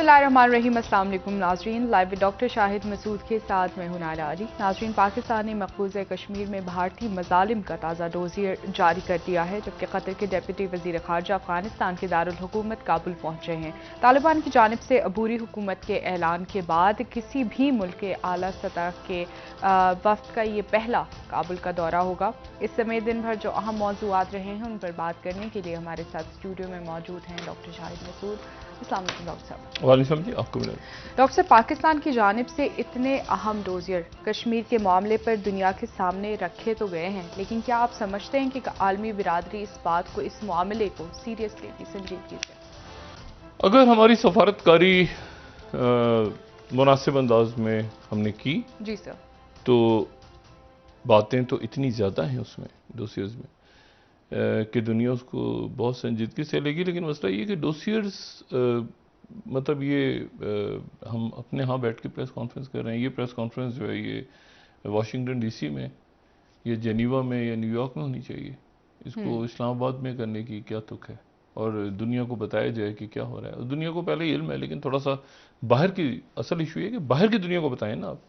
बिस्मिल्लाहिर्रहमानिर्रहीम। अस्सलाम वालेकुम नाज़रीन, live with doctor Shahid Masood के साथ मैं हूं नाला अली। नाज़रीन, पाकिस्तान ने मकबूज़ा कश्मीर में भारतीय मज़ालिम का ताज़ा डोज़ियर जारी कर दिया है, जबकि कतर के डिप्टी वज़ीर ख़ारजा अफ़गानिस्तान के दारुल हुकूमत काबुल पहुंचे हैं। तालिबान की जानिब से अबूरी हुकूमत के ऐलान के बाद किसी भी मुल्क के आला सतह के वफ़द का ये पहला काबुल का दौरा होगा। इस समय दिन भर जो अहम मौज़ूआत रहे हैं उन पर बात करने के लिए हमारे साथ स्टूडियो में मौजूद हैं डॉक्टर शाहिद मसूद। अस्सलाम वालेकुम डॉक्टर साहब। वालेकुम जी, आपको मिला। डॉक्टर साहब, पाकिस्तान की जानिब से इतने अहम डोज़ियर कश्मीर के मामले पर दुनिया के सामने रखे तो गए हैं, लेकिन क्या आप समझते हैं कि आलमी बिरादरी इस बात को, इस मामले को सीरियसली की, संजीदगी से? अगर हमारी सफारतकारी मुनासिब अंदाज में हमने की जी सर। तो बातें तो इतनी ज़्यादा हैं उसमें डोसियर्स में कि दुनिया उसको बहुत संजीदगी से लेगी। लेकिन मसला ये कि डोसियर्स मतलब ये हम अपने यहाँ बैठ के प्रेस कॉन्फ्रेंस कर रहे हैं। ये प्रेस कॉन्फ्रेंस जो है ये वाशिंगटन डीसी में, ये जेनीवा में या न्यूयॉर्क में होनी चाहिए। इसको इस्लामाबाद में करने की क्या तुक है? और दुनिया को बताया जाए कि क्या हो रहा है। और दुनिया को पहले ही इल्म है, लेकिन थोड़ा सा बाहर की, असल इशू है कि बाहर की दुनिया को बताएं ना आप।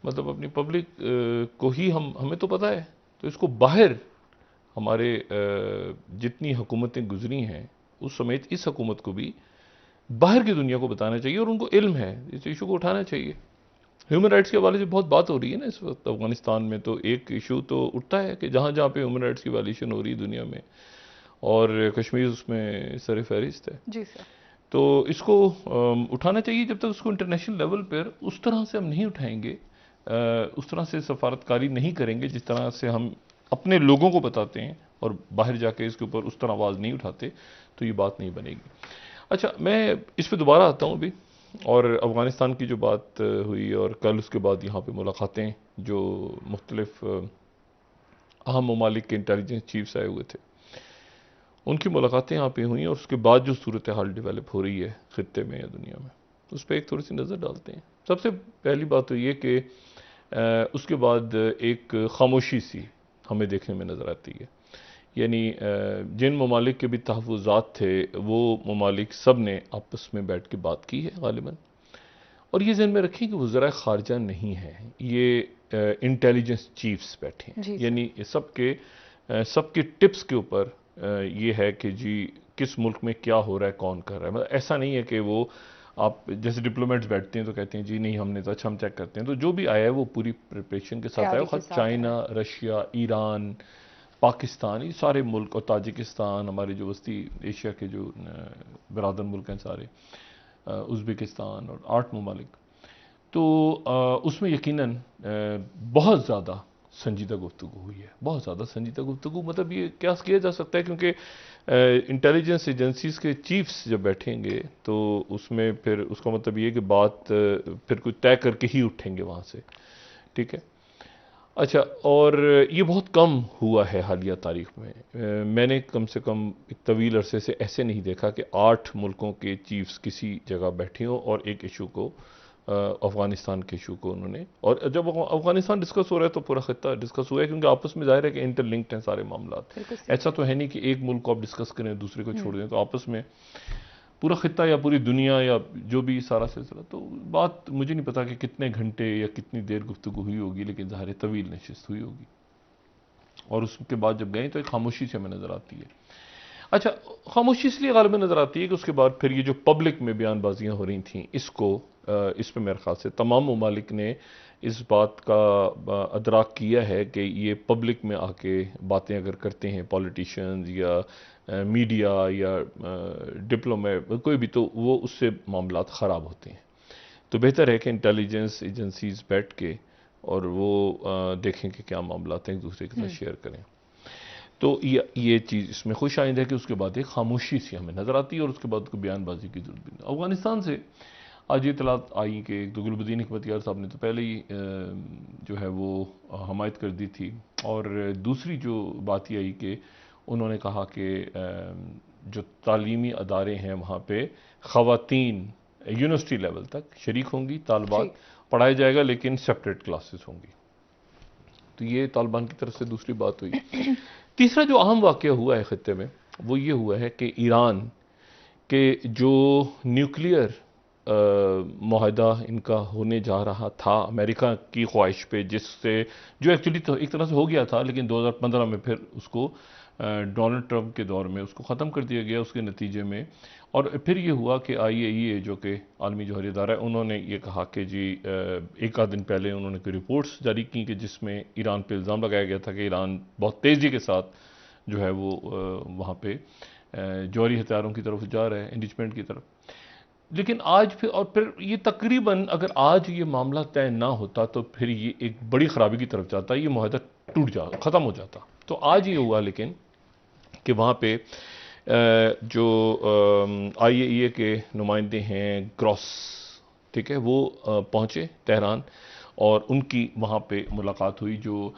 मतलब अपनी पब्लिक को ही हमें तो पता है, तो इसको बाहर हमारे जितनी हुकूमतें गुजरी हैं उस समेत इस हुकूमत को भी बाहर की दुनिया को बताना चाहिए और उनको इल्म है, इस इशू को उठाना चाहिए। ह्यूमन राइट्स के हवाले से बहुत बात हो रही है ना इस वक्त अफगानिस्तान में, तो एक इशू तो उठता है कि जहाँ जहाँ पे ह्यूमन राइट्स की वायलेशन हो रही है दुनिया में, और कश्मीर उसमें सर फहरिस्त है। जी सर। तो इसको उठाना चाहिए। जब तक उसको इंटरनेशनल लेवल पर उस तरह से हम नहीं उठाएंगे, उस तरह से सफारतकारी नहीं करेंगे जिस तरह से हम अपने लोगों को बताते हैं और बाहर जाके इसके ऊपर उस तरह आवाज़ नहीं उठाते, तो ये बात नहीं बनेगी। अच्छा, मैं इस पर दोबारा आता हूँ अभी। और अफ़गानिस्तान की जो बात हुई और कल उसके बाद यहाँ पे मुलाकातें जो मुख्तलिफ अहम ममालिक के इंटेलिजेंस चीफ्स आए हुए थे, उनकी मुलाकातें यहाँ पे हुई और उसके बाद जो सूरत हाल डेवलप हो रही है ख़ित्ते में या दुनिया में, उस पर एक थोड़ी सी नज़र डालते हैं। सबसे पहली बात तो ये कि उसके बाद एक खामोशी सी हमें देखने में नज़र आती है। यानी जिन ममालिक के भी तहफ़्फ़ुज़ात थे वो ममालिक सब ने आपस में बैठ के बात की है गालिबन। और ये ज़हन में रखें कि वज़राए ख़ारजा नहीं है, ये इंटेलिजेंस चीफ्स बैठे हैं। यानी सबके टिप्स के ऊपर ये है कि जी किस मुल्क में क्या हो रहा है, कौन कर रहा है। मतलब ऐसा नहीं है कि वो आप जैसे डिप्लोमेट्स बैठते हैं तो कहते हैं जी नहीं हमने तो, अच्छा हम चेक करते हैं। तो जो भी आया है वो पूरी प्रिपरेशन के साथ आया। चाइना, रशिया, ईरान, पाकिस्तान, ये सारे मुल्क, और ताजिकिस्तान, हमारे जो वस्ती एशिया के जो बरादर मुल्क हैं सारे, उज़्बेकिस्तान और 8 ममालिक, तो उसमें यकीनन बहुत ज़्यादा संजीदा गुफ्तगू हुई है। बहुत ज़्यादा संजीदा गुफ्तगू, मतलब ये क्या किया जा सकता है, क्योंकि इंटेलिजेंस एजेंसीज़ के चीफ्स जब बैठेंगे तो उसमें फिर उसका मतलब ये कि बात फिर कुछ तय करके ही उठेंगे वहाँ से, ठीक है। अच्छा, और ये बहुत कम हुआ है हालिया तारीख में। मैंने कम से कम एक तवील अरसे से ऐसे नहीं देखा कि 8 मुल्कों के चीफ्स किसी जगह बैठे हों और एक इशू को, अफ़गानिस्तान के इशू को उन्होंने, और जब अफ़गानिस्तान डिस्कस हो रहा है तो पूरा खित्ता डिस्कस हुआ है, क्योंकि आपस में ज़ाहिर है कि इंटरलिंक्ड हैं सारे मामला। ऐसा तो है नहीं कि एक मुल्क को आप डिस्कस करें दूसरे को छोड़ दें, तो आपस में पूरा खित्ता या पूरी दुनिया या जो भी सारा सिलसिला। तो बात मुझे नहीं पता कि कितने घंटे या कितनी देर गुफ्तगू हुई होगी, लेकिन ज़ाहिर तवील नशिस्त हुई होगी। और उसके बाद जब गए तो एक खामोशी से हमें नज़र आती है। अच्छा, खामोशी इसलिए गालिबन नज़र आती है कि उसके बाद फिर ये जो पब्लिक में बयानबाजियाँ हो रही थी, इस पर मेरे ख्याल से तमाम ममालिक ने इस बात का अदराक किया है कि ये पब्लिक में आके बातें अगर करते हैं पॉलिटिशियंस या मीडिया या डिप्लोमेट कोई भी, तो वो उससे मामलात ख़राब होते हैं। तो बेहतर है कि इंटेलिजेंस एजेंसीज बैठ के और वो देखें कि क्या मामलात हैं, एक दूसरे के साथ शेयर करें। तो ये चीज़ इसमें खुश आइंद है कि उसके बाद एक खामोशी सी हमें नज़र आती है और उसके बाद कोई बयानबाजी की जरूरत भी नहीं। अफ़गानिस्तान से आज ये इतलात आई कि गुलबदीन हिकमतयार साहब ने तो पहले ही जो है वो हमायत कर दी थी, और दूसरी जो बात ये आई कि उन्होंने कहा कि जो तालीमी अदारे हैं वहाँ पे ख़वातीन यूनिवर्सिटी लेवल तक शरीक होंगी, तालबात पढ़ाया जाएगा लेकिन सेपरेट क्लासेस होंगी। तो ये तालिबान की तरफ से दूसरी बात हुई। तीसरा जो अहम वाक़या हुआ है ख़ित्ते में वो ये हुआ है कि ईरान के जो न्यूक्लियर माहदा इनका होने जा रहा था अमेरिका की ख्वाहिश पे, जिससे जो एक्चुअली तो एक तरह से हो गया था, लेकिन 2015 में फिर उसको डोनाल्ड ट्रंप के दौर में उसको ख़त्म कर दिया गया उसके नतीजे में। और फिर ये हुआ कि IAEA जो कि आलमी जौहरी इदारा है, उन्होंने ये कहा कि जी एक आध दिन पहले उन्होंने कोई रिपोर्ट्स जारी की कि जिसमें ईरान पे इल्ज़ाम लगाया गया था कि ईरान बहुत तेज़ी के साथ जो है वो वहाँ पे जौहरी हथियारों की तरफ जा रहा है, एनरिचमेंट की तरफ। लेकिन आज फिर ये तकरीबन अगर आज ये मामला तय ना होता तो फिर ये एक बड़ी ख़राबी की तरफ जाता, ये मुआहदा टूट जा ख़त्म हो जाता। तो आज ये हुआ लेकिन कि वहाँ पे जो IAEA के नुमाइंदे हैं ग्रॉस, ठीक है, वो पहुँचे तेहरान और उनकी वहाँ पे मुलाकात हुई। जो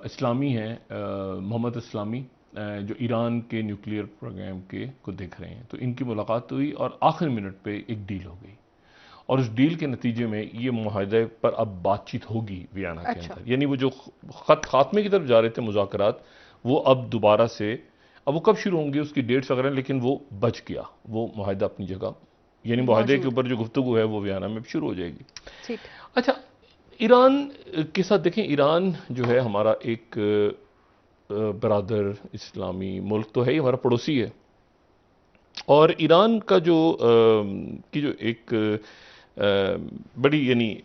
इस्लामी हैं मोहम्मद इस्लामी, जो ईरान के न्यूक्लियर प्रोग्राम के को देख रहे हैं, तो इनकी मुलाकात हुई और आखिरी मिनट पे एक डील हो गई। और उस डील के नतीजे में ये मुआहदे पर अब बातचीत होगी वियना के अंदर, यानी वो जो खत खात्मे की तरफ जा रहे थे मुज़ाकरात, वो अब दोबारा से, अब वो कब शुरू होंगे उसकी डेट्स वगैरह, लेकिन वो बच गया, वो मुआहदा अपनी जगह, यानी मुआहदे के ऊपर जो गुफ्तगू है वो वियना में शुरू हो जाएगी। ठीक। अच्छा, ईरान के साथ देखें, ईरान जो है हमारा एक बरादर इस्लामी मुल्क तो है ही, हमारा पड़ोसी है। और ईरान का जो की जो एक बड़ी, यानी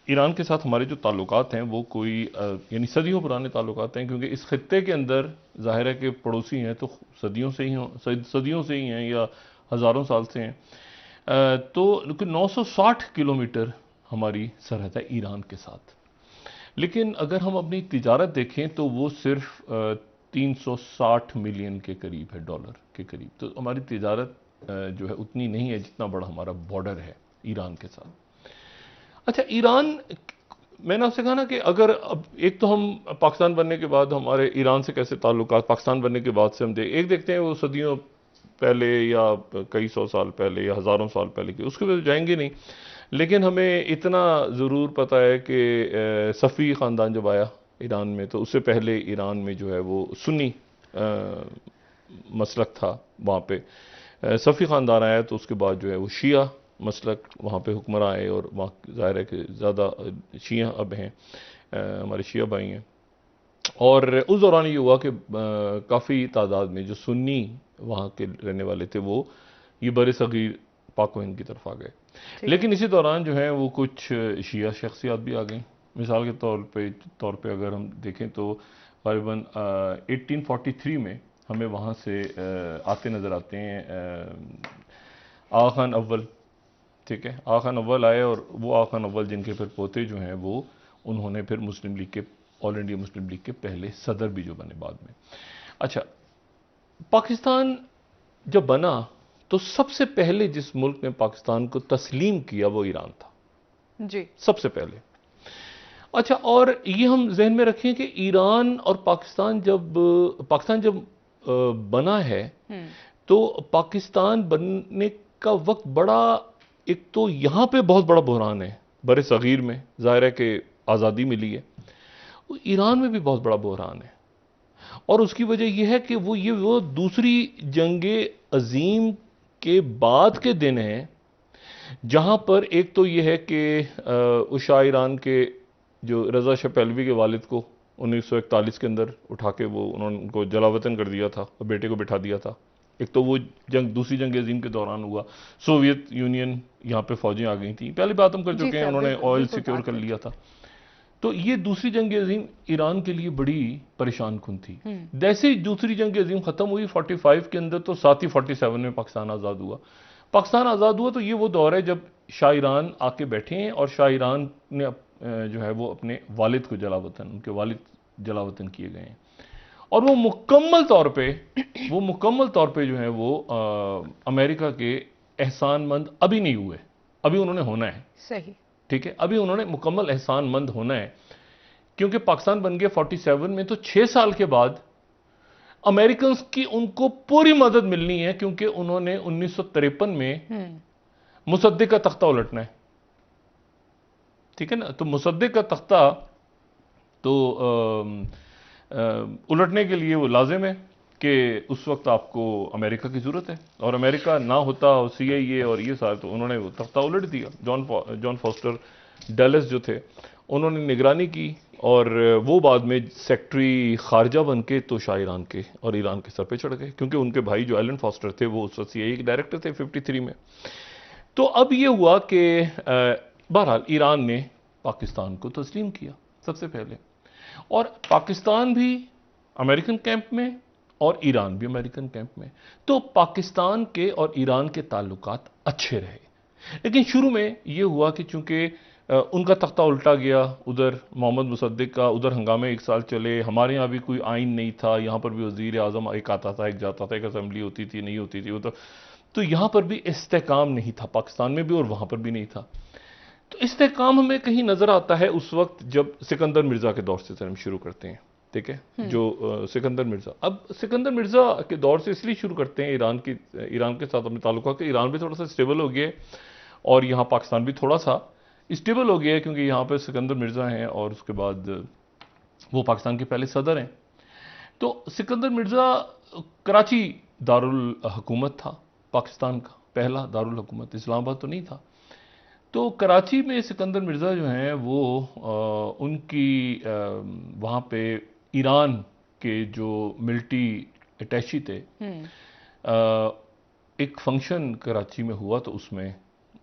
ईरान के साथ हमारे जो ताल्लुकात हैं वो कोई यानी सदियों पुराने ताल्लुकात हैं, क्योंकि इस खित्ते के अंदर ज़ाहिर है कि पड़ोसी हैं तो सदियों से ही हैं या हज़ारों साल से हैं। तो 960 किलोमीटर हमारी सरहद है ईरान के साथ। लेकिन अगर हम अपनी तिजारत देखें तो वो सिर्फ 360 मिलियन के करीब है, डॉलर के करीब। तो हमारी तिजारत जो है उतनी नहीं है जितना बड़ा हमारा बॉर्डर है ईरान के साथ। अच्छा, ईरान, मैंने आपसे कहा ना कि अगर अब एक तो हम पाकिस्तान बनने के बाद हमारे ईरान से कैसे ताल्लुकात, पाकिस्तान बनने के बाद से हम देखते हैं वो सदियों पहले या कई सौ साल पहले या हज़ारों साल पहले के, उसके बाद जाएंगे नहीं। लेकिन हमें इतना ज़रूर पता है कि सफ़ी ख़ानदान जब आया ईरान में, तो उससे पहले ईरान में जो है वो सुन्नी मसलक था वहाँ पे। सफ़ी ख़ानदान आया तो उसके बाद जो है वो शिया मसलक वहाँ पे हुक्मरान आए, और वहाँ ज़ाहिर है कि ज़्यादा शिया अब हैं, हमारे शिया भाई हैं। और उस दौरान ये हुआ कि काफ़ी तादाद में जो सुन्नी वहाँ के रहने वाले थे वो ये बरसगीर पाक व हिंद की तरफ आ गए। लेकिन इसी दौरान जो है वो कुछ शिया शख्सियात भी आ गई। मिसाल के तौर पे अगर हम देखें तो करीबन 1843 में हमें वहाँ से आते नज़र आते हैं आगा खान अव्वल, ठीक है, आगा खान अव्वल आए, और वो आगा खान अव्वल जिनके फिर पोते जो हैं वो, उन्होंने फिर मुस्लिम लीग के, ऑल इंडिया मुस्लिम लीग के पहले सदर भी जो बने बाद में। अच्छा, पाकिस्तान जब बना तो सबसे पहले जिस मुल्क ने पाकिस्तान को तस्लीम किया वो ईरान था जी, सबसे पहले। अच्छा, और ये हम जहन में रखें कि ईरान और पाकिस्तान जब बना है, तो पाकिस्तान बनने का वक्त बड़ा, एक तो यहाँ पे बहुत बड़ा बहरान है बरे सगीर में, ज़ाहिर है कि आज़ादी मिली है, ईरान में भी बहुत बड़ा बहरान है। और उसकी वजह यह है कि वो दूसरी जंगे अजीम के बाद के दिन हैं, जहां पर एक तो यह है कि उस शाह ईरान के जो रज़ा शाह पहलवी के वालिद को 1941 के अंदर उठा के वो उन्होंने उनको जलावतन कर दिया था और बेटे को बिठा दिया था। एक तो वो जंग दूसरी जंग अजीम के दौरान हुआ, सोवियत यूनियन यहाँ पे फौजें आ गई थी, पहली बात हम कर चुके हैं, उन्होंने ऑयल सिक्योर कर लिया था। तो ये दूसरी जंग अजीम ईरान के लिए बड़ी परेशान कुन थी। जैसे ही दूसरी जंग अजीम खत्म हुई 45 के अंदर, तो साथ ही 47 में पाकिस्तान आज़ाद हुआ। पाकिस्तान आज़ाद हुआ तो ये वो दौर है जब शाह ईरान आके बैठे हैं, और शाह ईरान ने जो है वो अपने वालिद को जलावतन, उनके वालिद जलावतन किए गए हैं। और वो मुकम्मल तौर पे जो है वो अमेरिका के एहसानमंद अभी नहीं हुए, अभी उन्होंने होना है। सही, ठीक है, अभी उन्होंने मुकम्मल एहसानमंद होना है, क्योंकि पाकिस्तान बन गया 47 में, तो 6 साल के बाद अमेरिकन की उनको पूरी मदद मिलनी है, क्योंकि उन्होंने 1953 में मुसद्दिक का तख्ता उलटना है। ठीक है ना, तो मुसद्दिक का तख्ता तो उलटने के लिए वो लाजिम है कि उस वक्त आपको अमेरिका की ज़रूरत है, और अमेरिका ना होता और CIA और ये सारे, तो उन्होंने वो तख्ता उलट दिया। जॉन फॉस्टर डलेस जो थे, उन्होंने निगरानी की, और वो बाद में सेक्रेटरी खारजा बन के तो शाह ईरान के और ईरान के सर पे चढ़ गए, क्योंकि उनके भाई जो एलन फॉस्टर थे वो उस वक्त CIA के डायरेक्टर थे 53 में। तो अब ये हुआ कि बहरहाल ईरान ने पाकिस्तान को तस्लीम किया सबसे पहले, और पाकिस्तान भी अमेरिकन कैंप में और ईरान भी अमेरिकन कैंप में। तो पाकिस्तान के और ईरान के ताल्लुकात अच्छे रहे, लेकिन शुरू में ये हुआ कि चूंकि उनका तख्ता उल्टा गया, उधर मोहम्मद मुसद्दिक का, उधर हंगामे 1 साल चले, हमारे यहाँ भी कोई आइन नहीं था, यहाँ पर भी वज़ीर आज़म एक आता था एक जाता था, एक असेंबली होती थी नहीं होती थी, वो तो यहाँ पर भी इस्तेकाम नहीं था, पाकिस्तान में भी और वहाँ पर भी नहीं था। तो इस्तेकाम हमें कहीं नज़र आता है उस वक्त जब सिकंदर मिर्ज़ा के दौर से हम शुरू करते हैं, ठीक है, जो सिकंदर मिर्ज़ा, अब सिकंदर मिर्ज़ा के दौर से इसलिए शुरू करते हैं ईरान के साथ अपने ताल्लुका के, ईरान भी थोड़ा सा स्टेबल हो गया और यहाँ पाकिस्तान भी थोड़ा सा स्टेबल हो गया है, क्योंकि यहाँ पर सिकंदर मिर्ज़ा हैं और उसके बाद वो पाकिस्तान के पहले सदर हैं। तो सिकंदर मिर्ज़ा कराची दारुल हुकूमत था पाकिस्तान का, पहला दारुल हुकूमत, इस्लामाबाद तो नहीं था। तो कराची में सिकंदर मिर्ज़ा जो हैं वो उनकी वहाँ पे ईरान के जो मिलिट्री अटैची थे, एक फंक्शन कराची में हुआ, तो उसमें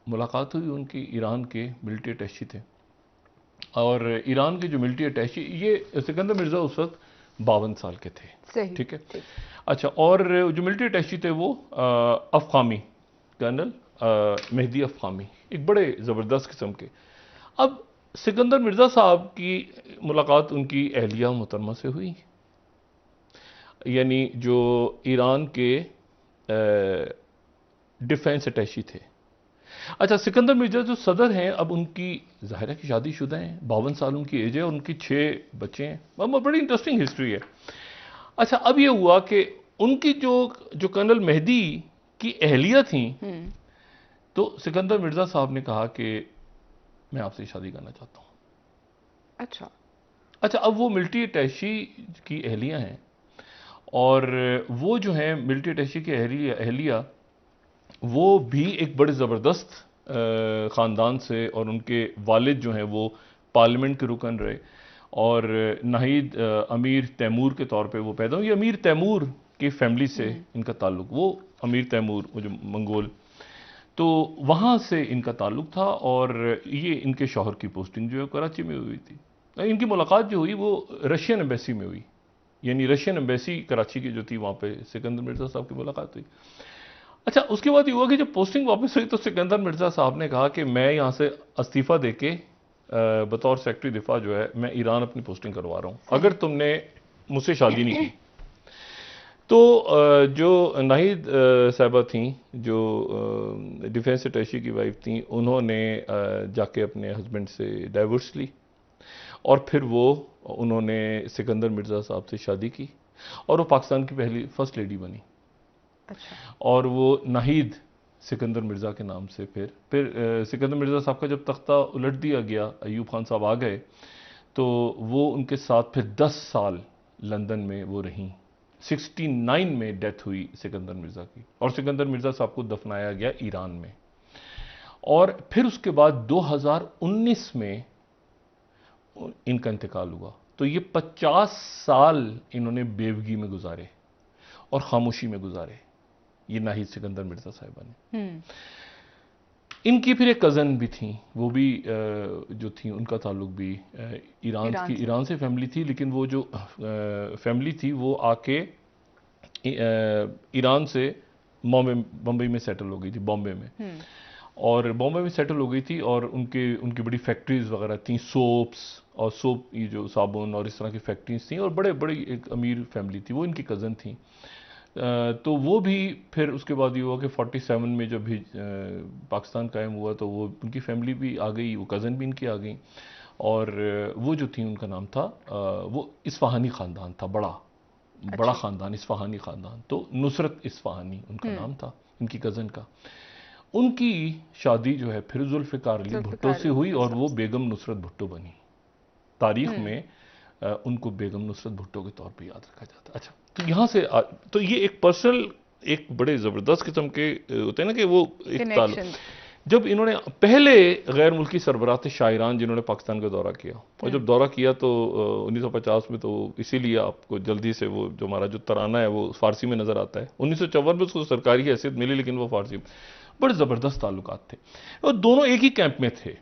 मुलाकात हुई उनकी, ईरान के मिलिट्री अटैची थे, और ईरान के जो मिलिट्री अटैची, ये सिकंदर मिर्ज़ा उस वक्त 52 साल के थे, ठीक है। अच्छा, और जो मिलिट्री अटैची थे वो अफ़खामी, कर्नल मेहदी अफ़खामी, एक बड़े ज़बरदस्त किस्म के। अब सिकंदर मिर्ज़ा साहब की मुलाकात उनकी अहलिया मोहतरमा से हुई, यानी जो ईरान के डिफेंस अटैची थे। अच्छा, सिकंदर मिर्ज़ा जो सदर हैं, अब उनकी ज़ाहिर है कि शादीशुदा हैं, 52 साल उनकी एज है और उनकी 6 बच्चे हैं। बड़ी इंटरेस्टिंग हिस्ट्री है। अच्छा, अब ये हुआ कि उनकी जो कर्नल मेहदी की अहलिया थी, तो सिकंदर मिर्ज़ा साहब ने कहा कि मैं आपसे शादी करना चाहता हूँ। अच्छा, अब वो मिलिट्री अटैची की अहलिया हैं, और वो जो हैं मिलिट्री अटैची की अहलिया वो भी एक बड़े ज़बरदस्त ख़ानदान से, और उनके वालिद जो हैं वो पार्लियामेंट के रुकन रहे, और नाहिद अमीर तैमूर के तौर पे वो पैदा हुए। अमीर तैमूर की फैमिली से इनका ताल्लुक, वो अमीर तैमूर, वो जो मंगोल, तो वहाँ से इनका ताल्लुक था, और ये इनके शौहर की पोस्टिंग जो है कराची में हुई थी। इनकी मुलाकात जो हुई वो रशियन एम्बेसी में हुई, यानी रशियन एम्बेसी कराची की जो थी, वहाँ पे सिकंदर मिर्ज़ा साहब की मुलाकात हुई। अच्छा, उसके बाद ये हुआ कि जब पोस्टिंग वापस हुई तो सिकंदर मिर्ज़ा साहब ने कहा कि मैं यहाँ से इस्तीफ़ा देके बतौर सेक्रेटरी दिफा जो है मैं ईरान अपनी पोस्टिंग करवा रहा हूँ, अगर तुमने मुझसे शादी नहीं की। तो जो नाहिद साहिबा थी, जो डिफेंस अटैची की वाइफ थी, उन्होंने जाके अपने हस्बैंड से डाइवोर्स ली, और फिर उन्होंने सिकंदर मिर्ज़ा साहब से शादी की, और वो पाकिस्तान की पहली फर्स्ट लेडी बनी। अच्छा। और वो नाहिद सिकंदर मिर्ज़ा के नाम से फिर सिकंदर मिर्ज़ा साहब का जब तख्ता उलट दिया गया, अयूब खान साहब आ गए, तो वो उनके साथ फिर 10 साल लंदन में वो रहीं। 69 में डेथ हुई सिकंदर मिर्ज़ा की, और सिकंदर मिर्ज़ा साहब को दफनाया गया ईरान में। और फिर उसके बाद 2019 में इनका इंतकाल हुआ। तो ये 50 साल इन्होंने बेवगी में गुजारे और खामोशी में गुजारे, ये नाहिद सिकंदर मिर्ज़ा साहिबा ने। इनकी फिर एक कज़न भी थी, वो भी जो थी उनका ताल्लुक भी ईरान से फैमिली थी, लेकिन वो जो फैमिली थी वो आके ईरान से बॉम्बे में सेटल हो गई थी, बॉम्बे में। और बॉम्बे में सेटल हो गई थी, और उनकी बड़ी फैक्ट्रीज वगैरह थी, सोप ये जो साबुन और इस तरह की फैक्ट्रीज थी, और बड़ी एक अमीर फैमिली थी, वो इनकी कज़न थी। तो वो भी फिर उसके बाद ये हुआ कि 47 में जब भी पाकिस्तान कायम हुआ, तो वो उनकी फैमिली भी आ गई, वो कज़न भी इनकी आ गई, और वो जो थी उनका नाम था, वो इस्फहानी ख़ानदान था, बड़ा ख़ानदान, इस्फहानी ख़ानदान। तो नुसरत इस्फहानी उनका नाम था, इनकी कज़न का। उनकी शादी जो है फिर जुल्फ़िकार अली भुट्टो से हुई, और वो बेगम नुसरत भुट्टो बनी। तारीख़ में उनको बेगम नुसरत भुट्टो के तौर पे याद रखा जाता है। अच्छा, तो यहाँ से तो ये एक पर्सनल, एक बड़े ज़बरदस्त किस्म के होते हैं ना कि वो एक ताल्लुक। जब इन्होंने पहले गैर मुल्की सरबराह थे शायरान जिन्होंने पाकिस्तान का दौरा किया, और जब दौरा किया तो 1950 में, तो इसीलिए आपको जल्दी से वो जो हमारा जो तराना है वो फारसी में नज़र आता है। 1954 में उसको सरकारी हैसियत मिली, लेकिन वो फारसी में। बड़े ज़बरदस्त ताल्लुकात थे और दोनों एक ही कैंप में थे,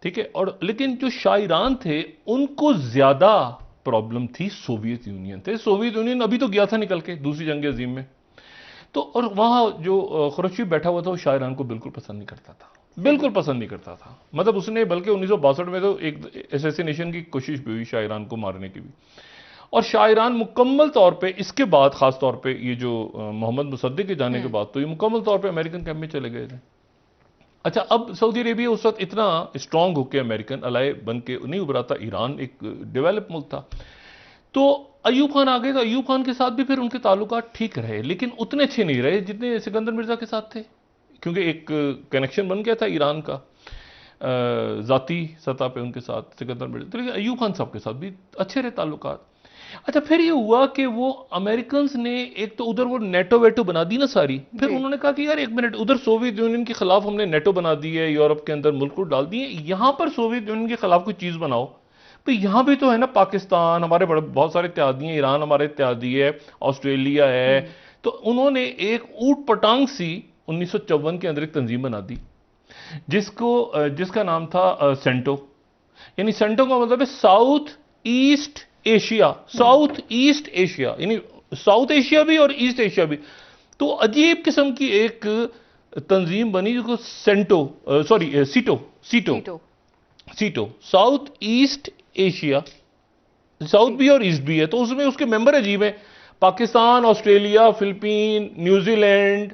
ठीक है। और लेकिन जो शायरान थे उनको ज़्यादा प्रॉब्लम थी सोवियत यूनियन थे। सोवियत यूनियन अभी तो गया था निकल के दूसरी जंग अजीम में, तो और वहाँ जो खुर्शीद बैठा हुआ था वो शायरान को बिल्कुल पसंद नहीं करता था, बिल्कुल पसंद नहीं करता था। मतलब उसने बल्कि 1962 में तो एक एसेसिनेशन की कोशिश भी हुई शायरान को मारने की भी। और शायरान मुकम्मल तौर पे इसके बाद, खास तौर पे ये जो मोहम्मद मुसद्दिक के जाने के बाद, तो ये मुकम्मल तौर पे अमेरिकन कैंप में चले गए थे। अच्छा, अब सऊदी अरेबिया उस वक्त इतना स्ट्रांग होकर अमेरिकन अलाय बन के नहीं उभरा था, ईरान एक डेवलप मुल्क था। तो अयूब खान आ गए, तो अयूब खान के साथ भी फिर उनके ताल्लुकात ठीक रहे, लेकिन उतने अच्छे नहीं रहे जितने सिकंदर मिर्जा के साथ थे, क्योंकि एक कनेक्शन बन गया था ईरान का ज़ाती सतह पे उनके साथ सिकंदर मिर्जा। तो लेकिन अयूब खान साहब के साथ भी अच्छे रहे ताल्लुकात। अच्छा, फिर ये हुआ कि वो अमेरिकन ने एक तो उधर वो नेटो वेटो बना दी ना सारी, फिर उन्होंने कहा कि यार एक मिनट, उधर सोवियत यूनियन के खिलाफ हमने नेटो बना दी है, यूरोप के अंदर मुल्क को डाल दिए, यहां पर सोवियत यूनियन के खिलाफ कोई चीज बनाओ। तो यहां भी तो है ना, पाकिस्तान हमारे बड़े बहुत सारे इत्यादी हैं, ईरान हमारे इत्यादी है, ऑस्ट्रेलिया है। तो उन्होंने एक ऊट पटांग सी 1954 के अंदर एक तंजीम बना दी जिसका नाम था सेंटो। यानी सेंटो का मतलब है south east Asia, south east Asia, यानी साउथ एशिया भी और ईस्ट एशिया भी। तो अजीब किस्म की एक तंजीम बनी जिसको सीटो, साउथ ईस्ट एशिया, साउथ भी और ईस्ट भी है। तो उसमें उसके मेंबर अजीब हैं, Pakistan, Australia, Philippine, New Zealand,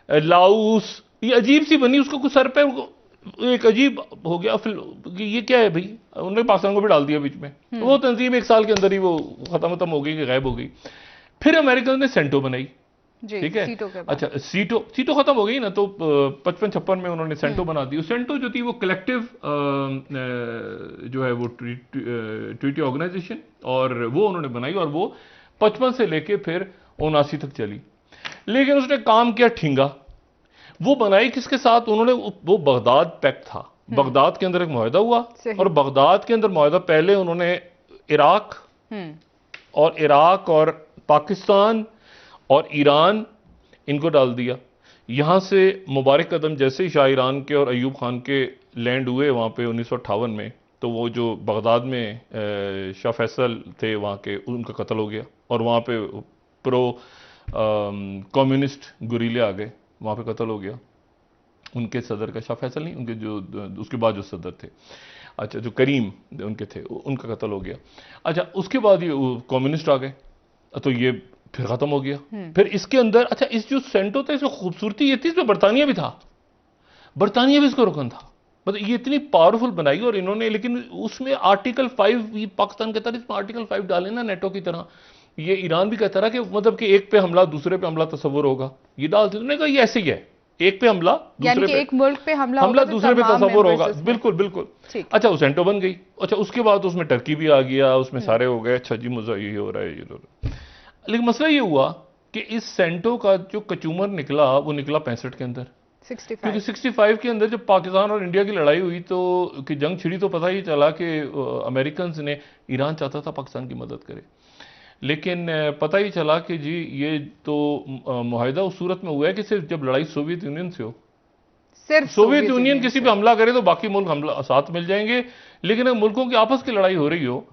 Laos, ये अजीब सी बनी। उसको कुछ सर पे एक अजीब हो गया, फिर ये क्या है भाई, उन्होंने पाकिस्तान को भी डाल दिया बीच में। वो तंजीम एक साल के अंदर ही वो खत्म हो गई, कि गायब हो गई। फिर अमेरिकन ने सेंटो बनाई, ठीक है। अच्छा, सीटो खत्म हो गई ना, तो 55-56 में उन्होंने सेंटो बना दी। सेंटो जो थी वो कलेक्टिव जो है वो ट्रीटी ऑर्गेनाइजेशन, और वो उन्होंने बनाई, और वो 55 से लेके फिर 79 तक चली। लेकिन उसने काम किया ठिंगा। वो बनाई किसके साथ उन्होंने, वो बगदाद पैक्ट था, बगदाद के अंदर एक मुआहदा हुआ, और बगदाद के अंदर मुआहदा पहले उन्होंने इराक और पाकिस्तान और ईरान इनको डाल दिया। यहां से मुबारक कदम जैसे ही शाह ईरान के और अयूब खान के लैंड हुए वहां पे 1958 में, तो वो जो बगदाद में शाह फैसल थे वहां के, उनका कत्ल हो गया, और वहां पे प्रो कम्युनिस्ट गुरीले आ गए, वहां पे कत्ल हो गया उनके सदर का, शाह फैसल नहीं, उनके जो उसके बाद जो सदर थे, अच्छा जो करीम उनके थे, उनका कत्ल हो गया। अच्छा, उसके बाद ये कम्युनिस्ट आ गए, तो ये फिर खत्म हो गया। फिर इसके अंदर, अच्छा, इस जो सेंटो था, इसमें खूबसूरती ये थी, इसमें बरतानिया भी था, बरतानिया भी इसका रुकन था। मतलब ये इतनी पावरफुल बनाई, और इन्होंने, लेकिन उसमें आर्टिकल 5, पाकिस्तान कहता है इसमें आर्टिकल 5 डाले ना नेटो की तरह। ये ईरान भी कहता रहा कि मतलब कि एक पे हमला दूसरे पे हमला तस्वुर होगा, ये डालते। उन्होंने कहा ये ऐसे ही है, एक पे हमला दूसरे पे, एक मुल्क पे हमला दूसरे पे तस्वुर होगा। बिल्कुल बिल्कुल। अच्छा, वो सेंटो बन गई। अच्छा, उसके बाद उसमें टर्की भी आ गया, उसमें सारे हो गए। अच्छा जी, मजा ये हो रहा है, ये हो रहा है। लेकिन मसला ये हुआ कि इस सेंटो का जो कचूमर निकला, वो निकला 65 के अंदर, 65। क्योंकि 65 के अंदर जब पाकिस्तान और इंडिया की लड़ाई हुई, तो कि जंग छिड़ी, तो पता ही चला कि अमेरिकन ने, ईरान चाहता था पाकिस्तान की मदद करे, लेकिन पता ही चला कि जी ये तो मुआहदा उस सूरत में हुआ है कि सिर्फ जब लड़ाई सोवियत यूनियन से हो, सिर्फ सोवियत यूनियन किसी पे हमला करे तो बाकी मुल्क हमला साथ मिल जाएंगे, लेकिन अगर मुल्कों की आपस की लड़ाई हो रही हो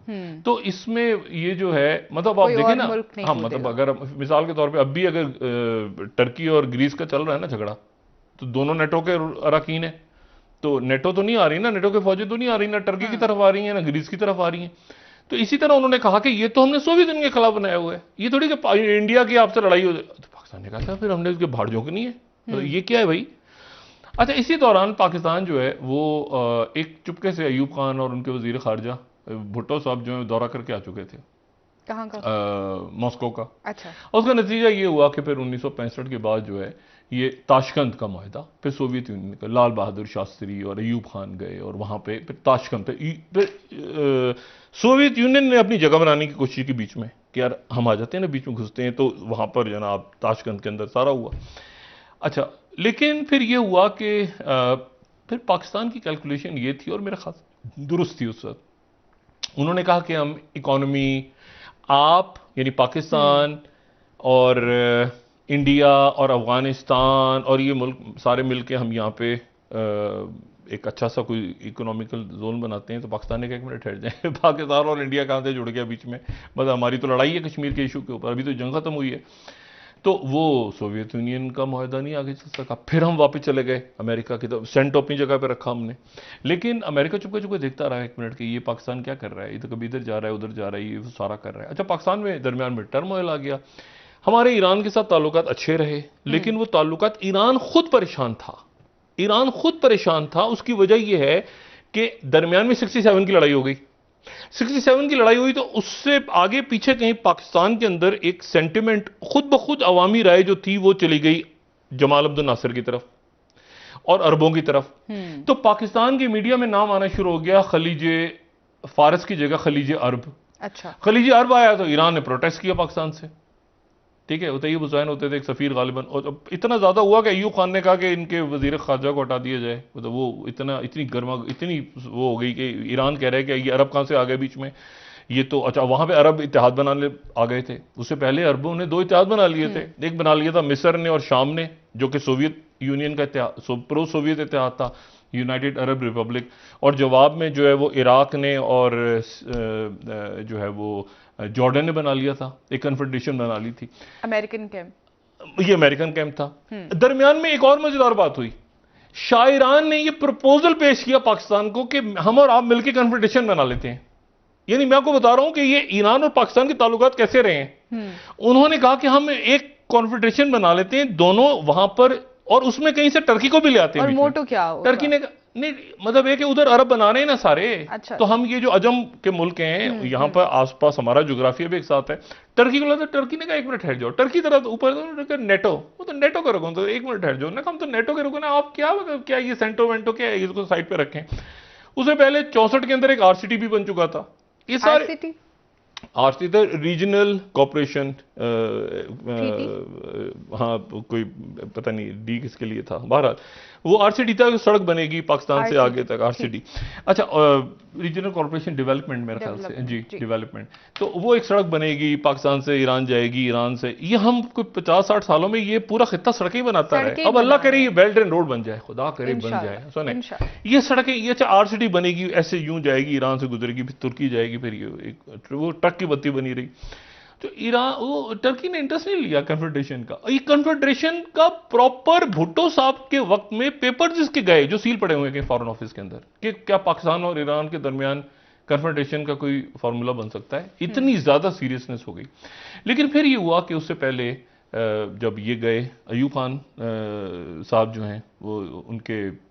तो इसमें ये जो है, मतलब आप देखें ना, हाँ, मतलब अगर मिसाल के तौर पे अब भी अगर टर्की और ग्रीस का चल रहा है ना झगड़ा, तो दोनों नेटो के अरकान है, तो नेटो तो नहीं आ रही ना, नेटो के फौजें तो नहीं आ रही, ना टर्की की तरफ आ रही है ना ग्रीस की तरफ आ रही हैं। तो इसी तरह उन्होंने कहा कि ये तो हमने सोवियत यूनियन के खिलाफ बनाया हुआ है, ये थोड़ी कि इंडिया की आपसे लड़ाई हो। तो पाकिस्तान ने कहा था फिर हमने उसके भाड़ झोंकनी है, तो ये क्या है भाई। अच्छा, इसी दौरान पाकिस्तान जो है वो एक चुपके से अयूब खान और उनके वजीर खारजा भुट्टो साहब जो है दौरा करके आ चुके थे, कहाँ का? मॉस्को का। अच्छा। और उसका नतीजा ये हुआ कि फिर 1965 के बाद जो है ये ताशकंद का माहिदा, फिर सोवियत यूनियन का लाल बहादुर शास्त्री और अयूब खान गए और वहां पे फिर ताशकंद पे फिर सोवियत यूनियन ने अपनी जगह बनाने की कोशिश की बीच में कि यार हम आ जाते हैं ना, बीच में घुसते हैं, तो वहां पर जनाब ताशकंद के अंदर सारा हुआ। अच्छा, लेकिन फिर ये हुआ कि फिर पाकिस्तान की कैलकुलेशन ये थी और मेरा खास दुरुस्त थी उस वक्त। उन्होंने कहा कि हम इकोनॉमी, आप यानी पाकिस्तान और इंडिया और अफगानिस्तान और ये मुल्क सारे मिलके हम यहाँ पे एक अच्छा सा कोई इकोनॉमिकल जोन बनाते हैं। तो पाकिस्तान ने कहा एक मिनट ठहर जाए, पाकिस्तान और इंडिया कहाँ से जुड़ गया बीच में, मतलब हमारी तो लड़ाई है कश्मीर के इशू के ऊपर, अभी तो जंग खत्म हुई है। तो वो सोवियत यूनियन का माहिदा नहीं आगे चल सका। फिर हम वापस चले गए अमेरिका की, तो सेंटो अपनी जगह पे रखा हमने, लेकिन अमेरिका चुपके चुपके देखता रहा एक मिनट कि ये पाकिस्तान क्या कर रहा है, ये तो कभी इधर जा रहा है उधर जा रहा है, ये सारा कर रहा है। अच्छा, पाकिस्तान में दरमियान में टर्मोइल आ गया। हमारे ईरान के साथ ताल्लुकात अच्छे रहे, लेकिन वो ताल्लुकात, ईरान खुद परेशान था, ईरान खुद परेशान था। उसकी वजह यह है कि दरमियान में 67 की लड़ाई हो गई। 67 की लड़ाई हुई तो उससे आगे पीछे कहीं पाकिस्तान के अंदर एक सेंटिमेंट खुद ब खुद अवामी राय जो थी वो चली गई जमाल अब्दुल नासिर की तरफ और अरबों की तरफ। तो पाकिस्तान की मीडिया में नाम आना शुरू हो गया खलीजे फारस की जगह खलीजे अरब। अच्छा। खलीजे अरब आया तो ईरान ने प्रोटेस्ट किया पाकिस्तान से, ठीक है। तैयब हुसैन होते थे एक सफीर गालिबन, और इतना ज्यादा हुआ कि अयूब खान ने कहा कि इनके वजीर खारजा को हटा दिया जाए। मतलब वो इतनी वो हो गई कि ईरान कह रहे हैं कि ये अरब कहां से आ गए बीच में, ये तो अच्छा वहां पे अरब इत्तेहाद बनाने आ गए थे। उससे पहले अरबों ने 2 इत्तेहाद बना लिए थे, एक बना लिया था मिस्र ने और शाम ने, जो कि सोवियत यूनियन का इत्तेहाद, प्रो सोवियत इत्तेहाद था, यूनाइटेड अरब रिपब्लिक। और जवाब में जो है वो इराक ने और जो है वो जॉर्डन ने बना लिया था, एक कन्फेडरेशन बना ली थी, अमेरिकन कैंप। ये अमेरिकन कैंप था। दरमियान में एक और मजेदार बात हुई, शायरान ने ये प्रपोजल पेश किया पाकिस्तान को कि हम और आप मिलकर कन्फेडरेशन बना लेते हैं। यानी मैं आपको बता रहा हूं कि ये ईरान और पाकिस्तान के ताल्लुकात कैसे रहे हैं। उन्होंने कहा कि हम एक कॉन्फेडरेशन बना लेते हैं दोनों वहां पर, और उसमें कहीं से टर्की को भी ले आते हैं। और मोटो क्या होगा? टर्की ने नहीं, मतलब एक उधर अरब बना रहे हैं ना सारे। अच्छा। तो हम ये जो अजम के मुल्क हैं यहां पर आसपास, हमारा जोग्राफिया भी एक साथ है। टर्की को लगा, टर्की ने कहा एक मिनट ठहर जाओ, टर्की तरह ऊपर नेटो, वो तो नेटो का रखो, तो एक मिनट ठहर जाओ ना, हम तो नेटो के रुको ना, आप क्या मतलब क्या ये सेंटो वेंटो क्या है, इसको साइड पे रखें। उससे पहले 64 के अंदर एक आरसीटी भी बन चुका था। ये सारे आरसीटी था, रीजनल कॉपरेशन, हाँ कोई पता नहीं डी किसके लिए था, बहरहाल वो आरसीडी था, सड़क बनेगी पाकिस्तान से आगे तक, आरसीडी। अच्छा, रीजनल कॉर्पोरेशन डेवलपमेंट मेरे ख्याल से, जी डेवलपमेंट। तो वो एक सड़क बनेगी पाकिस्तान से ईरान जाएगी, ईरान से, ये हम कोई 50-60 सालों में ये पूरा खित्ता सड़कें बनाता रहे। अब अल्लाह करे ये बेल्ट एंड रोड बन जाए, खुदा करे बन जाए। सुने, ये सड़कें, ये अच्छा आरसीडी बनेगी, ऐसे यूं जाएगी, ईरान से गुजरेगी, फिर तुर्की जाएगी, फिर ये वो ट्रक की बत्ती बनी रही। तो ईरान, वो टर्की ने इंटरेस्ट नहीं लिया कन्फेडरेशन का। ये कन्फेडरेशन का प्रॉपर भुट्टो साहब के वक्त में पेपर जिसके गए जो सील पड़े हुए हैं फॉरेन ऑफिस के अंदर कि क्या पाकिस्तान और ईरान के दरमियान कन्फेडरेशन का कोई फॉर्मूला बन सकता है, इतनी ज्यादा सीरियसनेस हो गई। लेकिन फिर ये हुआ कि उससे पहले जब ये गए अयूब खान साहब जो हैं, वो उनके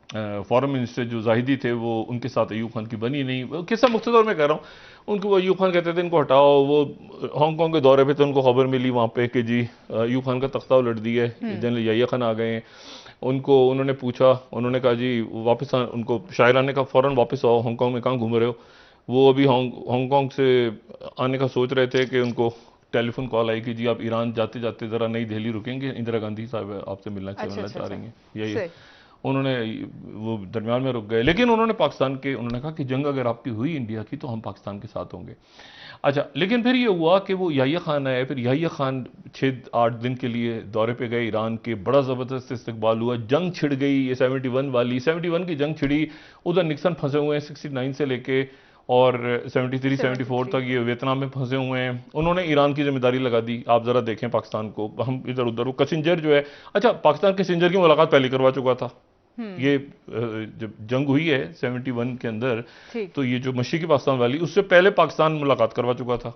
फॉरेन मिनिस्टर जो जाहिदी थे, वो उनके साथ अयूब खान की बनी नहीं। किस्सा मुख्तसर में कह रहा हूँ, उनको अयूब खान कहते थे इनको हटाओ। वो हांगकांग के दौरे पे तो उनको खबर मिली वहाँ पे कि जी अयूब खान का तख्ता उलट दिया है, जनरल याहिया खान आ गए हैं। उनको उन्होंने पूछा, उन्होंने कहा जी वापस उनको शायरान ने कहा फ़ौरन वापस आओ, हांगकांग में कहाँ घूम रहे हो। वो अभी हांगकांग से आने का सोच रहे थे कि उनको टेलीफोन कॉल आई कि जी आप ईरान जाते जाते ज़रा नई दिल्ली रुकेंगे, इंदिरा गांधी साहब आपसे मिलना चाह रही हैं, यही। उन्होंने वो दरमियान में रुक गए। लेकिन उन्होंने पाकिस्तान के, उन्होंने कहा कि जंग अगर आपकी हुई इंडिया की तो हम पाकिस्तान के साथ होंगे। अच्छा, लेकिन फिर ये हुआ कि वो याहिया खान आए, फिर याहिया खान 6-8 दिन के लिए दौरे पे गए ईरान के, बड़ा ज़बरदस्त इस्तकबाल हुआ, जंग छिड़ गई। ये 71 वाली 71 की जंग छिड़ी, उधर निक्सन फंसे हुए हैं 69 से लेके और 73-74 तक ये वियतनाम में फंसे हुए हैं। उन्होंने ईरान की जिम्मेदारी लगा दी, आप जरा देखें पाकिस्तान को, हम इधर उधर। वो किसिंजर जो है, अच्छा पाकिस्तान किसिंजर की मुलाकात पहले करवा चुका था। ये जब जंग हुई है 71 के अंदर, तो ये जो मशरिकी पाकिस्तान वाली, उससे पहले पाकिस्तान मुलाकात करवा चुका था।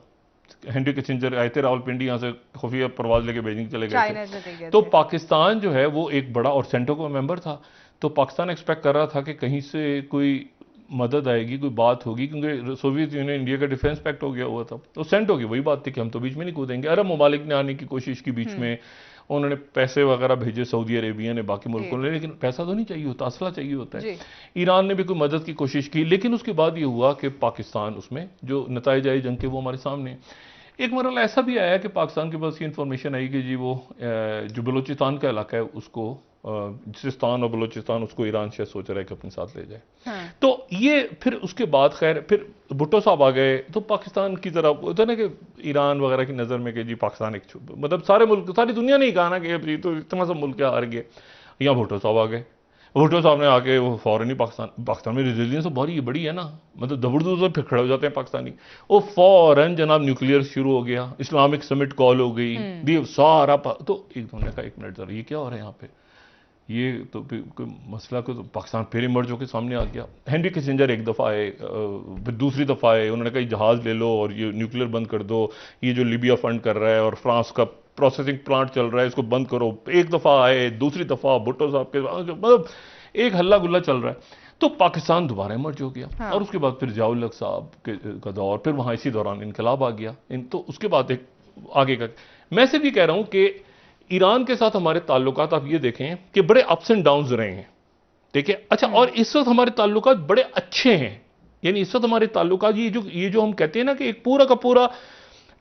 हेनरी किसिंजर आए थे रावलपिंडी, यहाँ से खुफिया परवाज लेके बीजिंग चले गए थे। तो पाकिस्तान जो है वो एक बड़ा, और सेंटो का मेंबर था, तो पाकिस्तान एक्सपेक्ट कर रहा था कि कहीं से कोई मदद आएगी, कोई बात होगी, क्योंकि सोवियत यूनियन इंडिया का डिफेंस पैक्ट हो गया हुआ था, तो सेंट हो गया, वही बात थी कि हम तो बीच में नहीं कूदेंगे। अरब ममालिक ने आने की कोशिश की बीच में, उन्होंने पैसे वगैरह भेजे, सऊदी अरेबिया ने, बाकी मुल्कों ने, लेकिन पैसा तो नहीं चाहिए होता, असला चाहिए होता है। ईरान ने भी कोई मदद की कोशिश की, लेकिन उसके बाद ये हुआ कि पाकिस्तान, उसमें जो नताइज आए जंग के वो हमारे सामने। एक मरला ऐसा भी आया कि पाकिस्तान के पास ये इंफॉर्मेशन आई कि जी वो जो बलूचिस्तान का इलाका है उसको, सिस्तान और बलूचिस्तान, उसको ईरान शायद सोच रहा है कि अपने साथ ले जाए। हाँ। तो ये फिर उसके बाद खैर फिर भुट्टो साहब आ गए, तो पाकिस्तान की तरफ होता ना कि ईरान वगैरह की नज़र में कि जी पाकिस्तान एक, मतलब सारे मुल्क, सारी दुनिया ने ही कहा ना कि जी तो इतना सब मुल्क हार गए। यहाँ भुट्टो साहब आ गए, भुट्टो साहब ने आके वो फौरन ही पाकिस्तान में रेजिलियंस तो बहुत बड़ी है ना, मतलब दबड़दूर से फिर खड़े हो जाते हैं पाकिस्तानी, वो फौरन जनाब न्यूक्लियर शुरू हो गया, इस्लामिक समिट कॉल हो गई, ये सारा तो एक उन्होंने कहा 1 मिनट जरा ये क्या हो रहा है यहाँ पे, ये तो मसला को तो पाकिस्तान फिर इमर्ज होकर सामने आ गया। हेनरी किसिंजर एक दफ़ा आए, फिर दूसरी दफ़ा आए, उन्होंने कहा जहाज़ ले लो और ये न्यूक्लियर बंद कर दो, ये जो लीबिया फंड कर रहा है और फ्रांस का प्रोसेसिंग प्लांट चल रहा है इसको बंद करो। एक दफ़ा आए, दूसरी दफ़ा भुट्टो साहब के, मतलब एक हल्ला गुल्ला चल रहा है, तो पाकिस्तान दोबारा इमर्ज हो गया। हाँ। और उसके बाद फिर जियाउल हक साहब का दौर, फिर वहाँ इसी दौरान इनकलाब आ गया, तो उसके बाद एक आगे का। मैं सिर्फ ये कह रहा हूँ कि ईरान के साथ हमारे ताल्लुकात आप ये देखें कि बड़े अप्स एंड डाउन्स रहे हैं, ठीक है। अच्छा, और इस वक्त हमारे ताल्लुकात बड़े अच्छे हैं, यानी इस वक्त हमारे ताल्लुकात ये जो हम कहते हैं ना कि एक पूरा का पूरा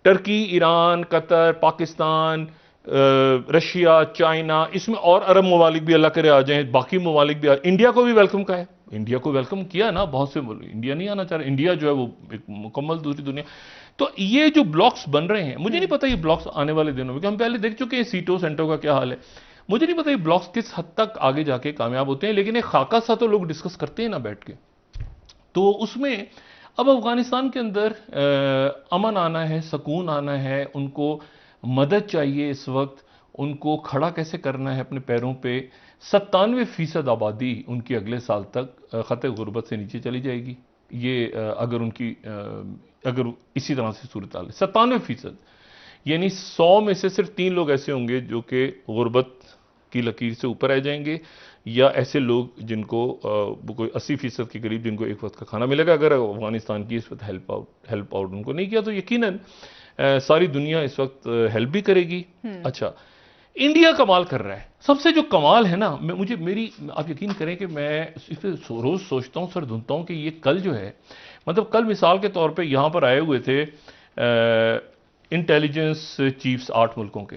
Turkey, Iran, Qatar, Pakistan, Russia, China, इसमें और अरब ममालिक भी अल्लाह करे आ जाएं, बाकी ममालिक भी इंडिया को भी वेलकम का है, इंडिया को वेलकम किया ना बहुत से, इंडिया नहीं आना चाह रहा, इंडिया जो है वो एक मुकम्मल दूसरी दुनिया। तो ये जो ब्लॉक्स बन रहे हैं, मुझे नहीं पता ये ब्लॉक्स आने वाले दिनों में, हम पहले देख चुके हैं सीटों सेंटों का क्या हाल है, मुझे नहीं पता ये ब्लॉक्स किस हद तक आगे जाके कामयाब होते हैं, लेकिन एक खाका सा तो लोग डिस्कस करते हैं ना बैठ के। तो उसमें अब अफगानिस्तान के अंदर अमन आना है, सुकून आना है, उनको मदद चाहिए इस वक्त, उनको खड़ा कैसे करना है अपने पैरों पे। 97% आबादी उनकी अगले साल तक खत गुर्बत से नीचे चली जाएगी, ये अगर इसी तरह से सूरत हाल है। 97%, यानी 100 में से सिर्फ 3 लोग ऐसे होंगे जो कि गुर्बत की लकीर से ऊपर आ जाएंगे, या ऐसे लोग जिनको कोई 80% के करीब जिनको एक वक्त का खाना मिलेगा। अगर अफगानिस्तान की इस वक्त हेल्प आउट उनको नहीं किया तो यकीनन सारी दुनिया इस वक्त हेल्प भी करेगी। अच्छा, इंडिया कमाल कर रहा है, सबसे जो कमाल है ना, आप यकीन करें कि मैं इस पर रोज सोचता हूं, सर धुनता हूं कि ये कल जो है, मतलब कल मिसाल के तौर पे यहां पर आए हुए थे इंटेलिजेंस चीफ्स 8 मुल्कों के,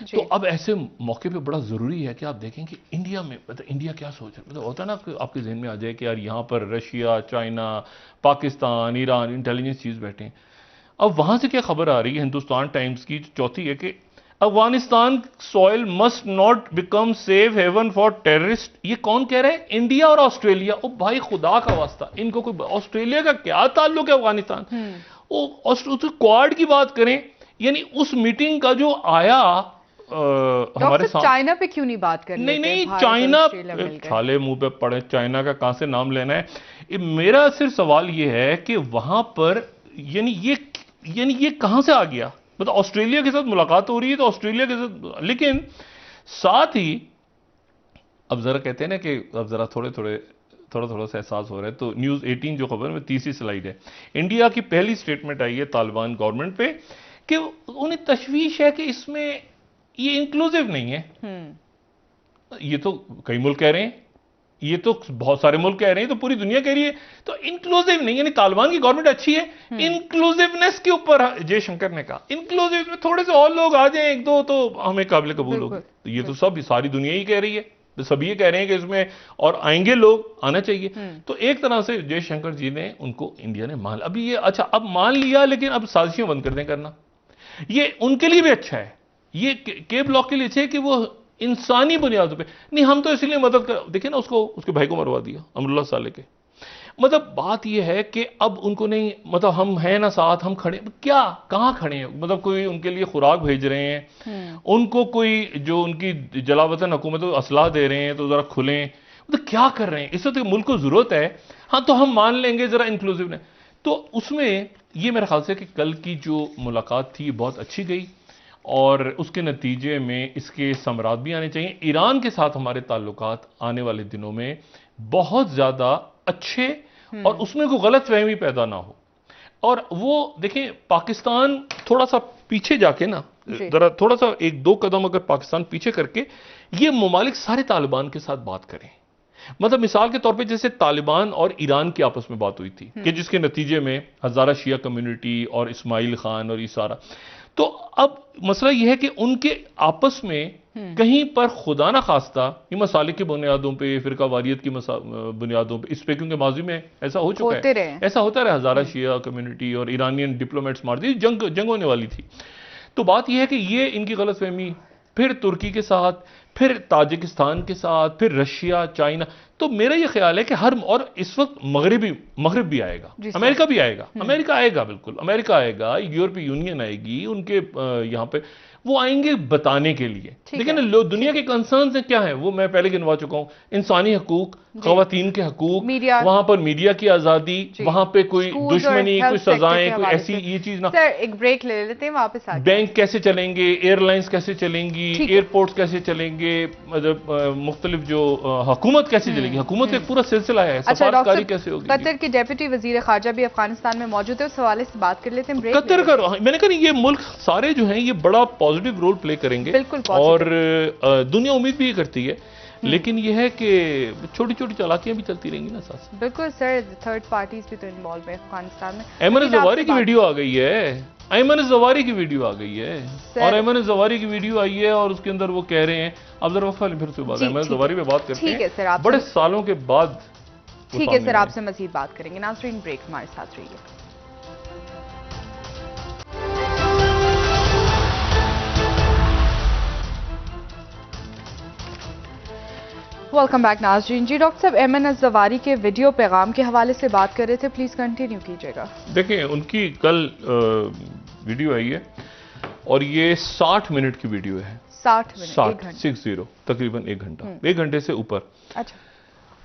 तो अब ऐसे मौके पे बड़ा जरूरी है कि आप देखें कि इंडिया में, मतलब इंडिया क्या सोच रहा है, मतलब होता है ना आपके जहन में आ जाए कि यार यहां पर Russia, China, Pakistan, Iran intelligence chiefs बैठे हैं। अब वहां से क्या खबर आ रही है, हिंदुस्तान टाइम्स की चौथी है कि Afghanistan soil must not become safe haven for terrorist. ये कौन कह रहे हैं? इंडिया और ऑस्ट्रेलिया। ओ भाई खुदा का वास्ता, इनको कोई ऑस्ट्रेलिया का क्या ताल्लुक है अफगानिस्तान? क्वाड की बात करें, यानी उस मीटिंग का जो आया हमारे साथ, चाइना पे क्यों नहीं बात करनी? नहीं, चाइना छाले मुंह पे पड़े, चाइना का कहां से नाम लेना है। मेरा सिर्फ सवाल यह है कि वहां पर यानी ये कहां से आ गया? मतलब ऑस्ट्रेलिया के साथ मुलाकात हो रही है तो ऑस्ट्रेलिया के साथ, लेकिन साथ ही अब जरा कहते हैं ना कि अब जरा थोड़ा थोड़ा सा एहसास हो रहा है। तो न्यूज़ 18 जो खबर में 30वीं स्लाइड है, इंडिया की पहली स्टेटमेंट आई है तालिबान गवर्नमेंट पे कि उन्हें तशवीश है कि इसमें ये इंक्लूसिव नहीं है। ये तो कई मुल्क कह रहे हैं, ये तो बहुत सारे मुल्क कह रहे हैं, तो पूरी दुनिया कह रही है, तो इंक्लूसिव नहीं, यानी तालिबान की गवर्नमेंट अच्छी है। इंक्लूसिवनेस के ऊपर जयशंकर ने कहा इंक्लूसिव में थोड़े से और लोग आ जाएं, एक दो, तो हमें काबिल कबूल होगा। तो ये तो सब सारी दुनिया ही कह रही है, तो सभी ये कह रहे हैं कि इसमें और आएंगे लोग, आना चाहिए। तो एक तरह से जयशंकर जी ने उनको, इंडिया ने मान, अभी ये अच्छा अब मान लिया, लेकिन अब साजिशें बंद कर दें करना, ये उनके लिए भी अच्छा है, ये के ब्लॉक के लिए अच्छा है कि वो इंसानी बुनियादों पे नहीं, हम तो इसलिए मदद कर, देखिए ना उसको, उसके भाई को मरवा दिया अमरुल्लाह साले के। मतलब बात यह है कि अब उनको नहीं, मतलब हम हैं ना साथ, हम खड़े, क्या कहां खड़े हैं? मतलब कोई उनके लिए खुराक भेज रहे हैं, उनको कोई जो उनकी जलावतन हुकूमत असलाह दे रहे हैं तो जरा खुलें, मतलब क्या कर रहे हैं? इस वक्त मुल्क को जरूरत है, हाँ तो हम मान लेंगे जरा इंक्लूसिव ने। तो उसमें ये मेरे ख्याल से कि कल की जो मुलाकात थी बहुत अच्छी गई, और उसके नतीजे में इसके समरात भी आने चाहिए। ईरान के साथ हमारे ताल्लुकात आने वाले दिनों में बहुत ज़्यादा अच्छे और उसमें कोई गलत फहमी पैदा ना हो। और वो देखें, पाकिस्तान थोड़ा सा पीछे जाके ना, जरा थोड़ा सा 1-2 कदम अगर पाकिस्तान पीछे करके ये ममालिक सारे तालिबान के साथ बात करें। मतलब मिसाल के तौर पे जैसे तालिबान और ईरान की आपस में बात हुई थी कि जिसके नतीजे में हजारा शिया कम्युनिटी और इस्माइल खान और ये सारा, तो अब मसला यह है कि उनके आपस में कहीं पर खुदा ना खास्ता ये मसाले की बुनियादों पे, फिरका वारियत की बुनियादों पे, इस पे, क्योंकि माजी में ऐसा हो चुका है, ऐसा होता रहा, हजारा शिया कम्युनिटी और ईरानियन डिप्लोमेट्स मार दी, जंग होने वाली थी। तो बात यह है कि ये इनकी गलतफहमी फिर तुर्की के साथ, फिर ताजिकिस्तान के साथ, फिर रशिया, चाइना, तो मेरा ये ख्याल है कि हर, और इस वक्त मगरब भी आएगा, अमेरिका भी आएगा, अमेरिका आएगा, बिल्कुल अमेरिका आएगा, यूरोपीय यूनियन आएगी, उनके यहाँ पे वो आएंगे बताने के लिए। लेकिन दुनिया के कंसर्न्स हैं क्या है, वो मैं पहले गिनवा चुका हूं, इंसानी हकूक, खवातीन के हकूक, वहां पर मीडिया की आजादी, वहां पे कोई दुश्मनी, कोई सजाएं, कोई ऐसी ये चीज ना। सर एक ब्रेक ले लेते हैं, वापस आते हैं। बैंक कैसे चलेंगे, एयरलाइंस कैसे चलेंगी, एयरपोर्ट्स कैसे चलेंगे, मतलब मुख्तलिफ जो हुकूमत कैसे चलेगी, हुकूमत का एक पूरा सिलसिला है, सफारतकारी कैसे होगी। कतर के डेप्यूटी वजीर खारजा भी अफगानिस्तान में मौजूद है, उस हवाले से बात कर लेते हैं। कतर का मैंने कहा ये मुल्क सारे जो हैं ये बड़ा पॉजिटिव रोल प्ले करेंगे, और दुनिया उम्मीद भी ये करती है, लेकिन यह है कि छोटी छोटी चालाकियां भी चलती रहेंगी ना साथ। बिल्कुल सर, थर्ड पार्टीज भी तो इन्वॉल्व है अफगानिस्तान में। ऐमन जवारी की वीडियो आ गई है, ऐमन जवारी की वीडियो आ गई है, और ऐमन जवारी की वीडियो आई है, और उसके अंदर वो कह रहे हैं, अब जरा फिर से बात ऐमन जवारी पे बात करते हैं, बड़े सालों के बाद। ठीक है सर, आपसे मजीद बात करेंगे। नाज़रीन ब्रेक, हमारे साथ रहिए। वेलकम बैक नाज़रीन। जी डॉक्टर साहब, ऐमन ज़वारी के वीडियो पैगाम के हवाले से बात कर रहे थे, प्लीज कंटिन्यू कीजिएगा। देखिए, उनकी कल वीडियो आई है, और ये 60 मिनट की वीडियो है। 60 मिनट, 60, तकरीबन 1 घंटा, 1 घंटे से ऊपर। अच्छा।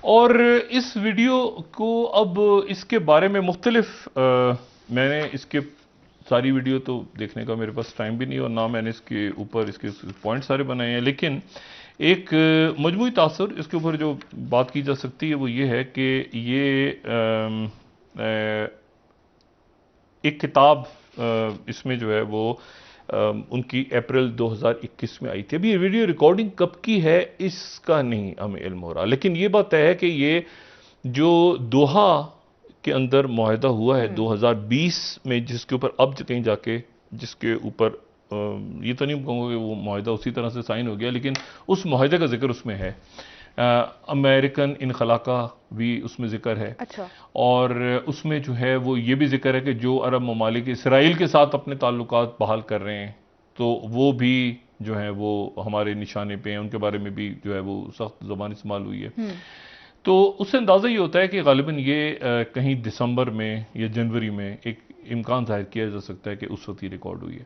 और इस वीडियो को अब इसके बारे में मुख्तलिफ, मैंने इसके सारी वीडियो तो देखने का मेरे पास टाइम भी नहीं, और ना मैंने इसके ऊपर इसके पॉइंट सारे बनाए हैं, लेकिन एक मजमूई तासुर इसके ऊपर जो बात की जा सकती है वो ये है कि ये एक किताब इसमें जो है वो उनकी अप्रैल 2021 में आई थी। अभी ये वीडियो रिकॉर्डिंग कब की है इसका नहीं हमें इल्म हो रहा, लेकिन ये बात तय है कि ये जो दोहा के अंदर मुआहदा हुआ है 2020 में, जिसके ऊपर अब कहीं जाके, जिसके ऊपर ये तो नहीं कहूँगा कि वो मुआहदा उसी तरह से साइन हो गया, लेकिन उस मुआहदे का जिक्र उसमें है। अमेरिकन इनखला का भी उसमें जिक्र है। अच्छा। और उसमें जो है वो ये भी जिक्र है कि जो अरब ममालिक इसराइल के साथ अपने ताल्लुकात बहाल कर रहे हैं, तो वो भी जो है वो हमारे निशाने पे हैं, उनके बारे में भी जो है वो सख्त ज़बान इस्तेमाल हुई है। तो उससे अंदाज़ा ये होता है कि गालिबन ये कहीं दिसंबर में या जनवरी में एक इम्कान जाहिर किया जा सकता है कि उस वक्त ये रिकॉर्ड हुई है।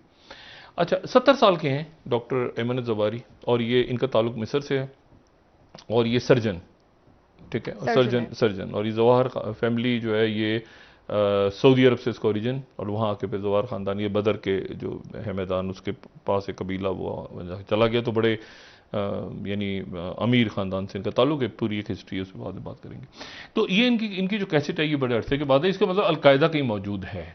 अच्छा, 70 साल के हैं डॉक्टर ऐमन ज़वारी, और ये इनका ताल्लुक मिस्र से है, और ये सर्जन, ठीक है, सर्जन और ये जवाहर फैमिली जो है ये सऊदी अरब से इसका ओरिजिन, और वहाँ आके पे जवाहर ख़ानदान, ये बदर के जो है मैदान, उसके पास एक कबीला वो चला गया, तो बड़े यानी अमीर ख़ानदान से इनका ताल्लुक है। पूरी एक हिस्ट्री है, उसके बाद में बात करेंगे। तो ये इनकी जो कैसेट है ये बड़े अरसे के बाद है, इसका मतलब अलकायदा कहीं मौजूद है,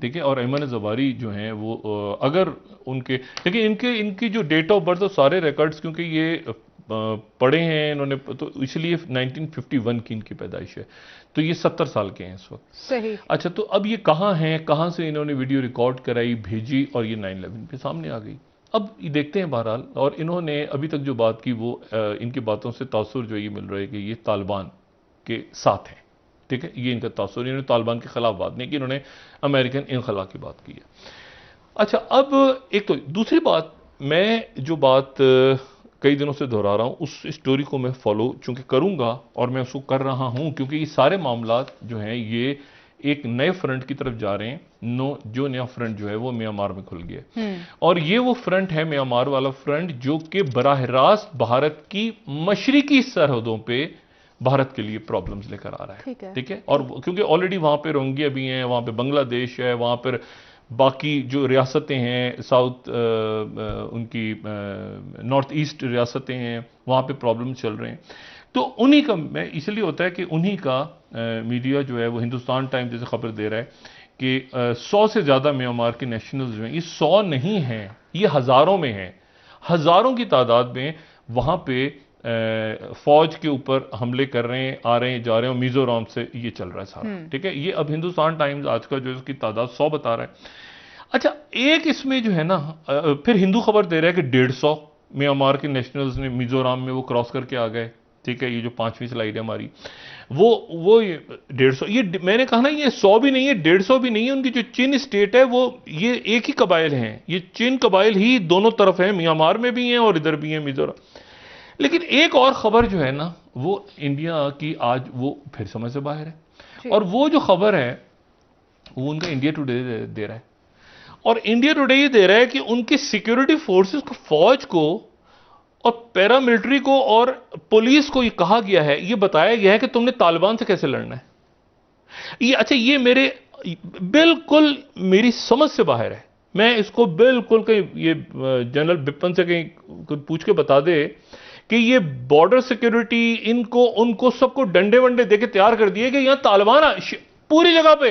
ठीक है। और ऐमन ज़वारी जो हैं वो अगर उनके, लेकिन इनकी जो डेट ऑफ बर्थ और सारे रिकॉर्ड्स, क्योंकि ये पढ़े हैं इन्होंने, तो इसलिए 1951 की इनकी पैदाइश है, तो ये 70 साल के हैं इस वक्त। सही। अच्छा, तो अब ये कहाँ हैं, कहाँ से इन्होंने वीडियो रिकॉर्ड कराई, भेजी, और ये 9/11 पे सामने आ गई। अब ये देखते हैं बहरहाल, और इन्होंने अभी तक जो बात की वो इनकी बातों से तासुर जो ये मिल रहा है कि ये तालिबान के साथ हैं, ठीक है, ये इनका तासुर। इन्होंने तालिबान के खिलाफ बात नहीं की, इन्होंने अमेरिकन इनखला की बात की है। अच्छा, अब एक तो दूसरी बात, मैं जो बात कई दिनों से दोहरा रहा हूँ, उस स्टोरी को मैं फॉलो चूंकि करूंगा, और मैं उसको कर रहा हूं, क्योंकि ये सारे मामलात जो हैं ये एक नए फ्रंट की तरफ जा रहे हैं। जो नया फ्रंट जो है वो म्यांमार में खुल गया, और ये वो फ्रंट है, म्यांमार वाला फ्रंट, जो कि बराह रास्त भारत की मशरिकी सरहदों पे भारत के लिए प्रॉब्लम्स लेकर आ रहा है, ठीक है। और क्योंकि ऑलरेडी वहां पे रोहिंग्या भी हैं, वहां पे बांग्लादेश है, वहां पर बाकी जो रियासतें हैं, साउथ उनकी नॉर्थ ईस्ट रियासतें हैं, वहाँ पे प्रॉब्लम चल रहे हैं। तो उन्हीं का मैं इसलिए होता है कि उन्हीं का मीडिया जो है वो हिंदुस्तान टाइम जैसे खबर दे रहा है कि 100 से ज़्यादा म्यांमार के नेशनल्स जो हैं, ये 100 नहीं हैं, ये हज़ारों में हैं, हज़ारों की तादाद में वहाँ पे फौज के ऊपर हमले कर रहे हैं, आ रहे हैं, जा रहे हैं। मिजोरम से ये चल रहा है सारा, ठीक है। ये अब हिंदुस्तान टाइम्स आज का जो है उसकी तादाद 100 बता रहा है। अच्छा, एक इसमें जो है ना फिर हिंदू खबर दे रहा है कि 150 म्यांमार के नेशनल्स ने मिजोरम में वो क्रॉस करके आ गए, ठीक है। ये जो 5वीं स्लाइड है हमारी, वो 150, ये मैंने कहा ना, ये 100 भी नहीं है, 150 भी नहीं है। उनकी जो चिन स्टेट है वो ये एक ही कबाइल हैं, ये चिन कबाइल ही दोनों तरफ हैं, म्यांमार में भी हैं और इधर भी हैं मिजोरम। लेकिन एक और खबर जो है ना वो इंडिया की आज वो फिर समझ से बाहर है, और वो जो खबर है वो उनका इंडिया टुडे दे रहा है। और इंडिया टुडे ये दे रहा है कि उनकी सिक्योरिटी फोर्सेस को, फौज को और पैरामिलिट्री को और पुलिस को ये कहा गया है, ये बताया गया है कि तुमने तालिबान से कैसे लड़ना है। ये अच्छा, ये मेरे बिल्कुल मेरी समझ से बाहर है। मैं इसको बिल्कुल कहीं ये जनरल बिपिन से कहीं पूछ के बता दे कि ये बॉर्डर सिक्योरिटी इनको उनको सबको डंडे वंडे देके तैयार कर दिए कि यहां तालिबान पूरी जगह पे,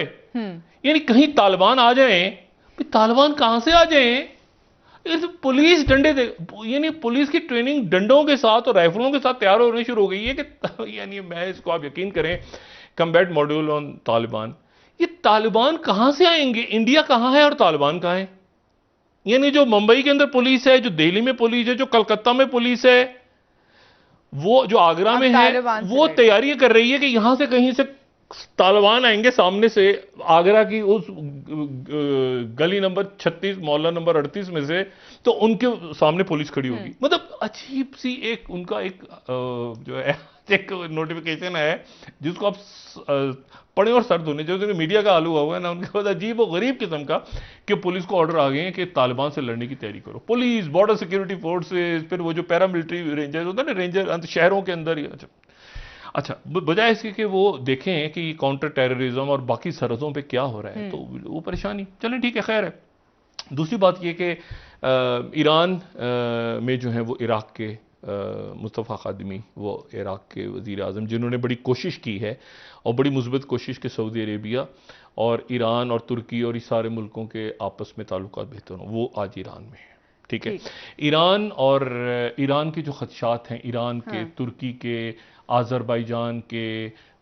यानी कहीं तालिबान आ जाएं, तालिबान कहां से आ जाएं, पुलिस डंडे दे, यानी पुलिस की ट्रेनिंग डंडों के साथ और राइफलों के साथ तैयार होने शुरू हो गई है कि यानी मैं इसको आप यकीन करें, कम्बैट मॉड्यूल ऑन तालिबान, ये तालिबान कहां से आएंगे, इंडिया कहां है और तालिबान कहां है। यानी जो मुंबई के अंदर पुलिस है, जो दिल्ली में पुलिस है, जो कलकत्ता में पुलिस है, वो जो आगरा में है, वो तैयारी कर रही है कि यहां से कहीं से तालिबान आएंगे सामने से, आगरा की उस गली नंबर 36 मोहल्ला नंबर 38 में से, तो उनके सामने पुलिस खड़ी होगी। मतलब अजीब सी एक उनका एक जो है एक नोटिफिकेशन है जिसको आप पढ़े और सर धोने, जो मीडिया का हाल हुआ है ना, उनके बाद अजीब और गरीब किस्म का कि पुलिस को ऑर्डर आ गए हैं कि तालिबान से लड़ने की तैयारी करो। पुलिस, बॉर्डर सिक्योरिटी फोर्सेस, फिर वो जो पैरामिलिट्री रेंजर्स होता है ना, रेंजर शहरों के अंदर ही। अच्छा, बजाय इसके कि वो देखें कि काउंटर टेररिज्म और बाकी सरहदों पे क्या हो रहा है, तो वो परेशानी, चलें ठीक है, खैर है। दूसरी बात ये कि ईरान में जो है वो इराक के मुस्तफ़ा खादिमी, वो इराक के वज़ीर आज़म, जिन्होंने बड़ी कोशिश की है और बड़ी मुस्बत कोशिश कि सऊदी अरेबिया और ईरान और तुर्की और इस सारे मुल्कों के आपस में ताल्लुकात बेहतर हों, वो आज ईरान में है, ठीक है। ईरान और ईरान के जो खदशात हैं, ईरान के, तुर्की के, आज़रबाईजान के,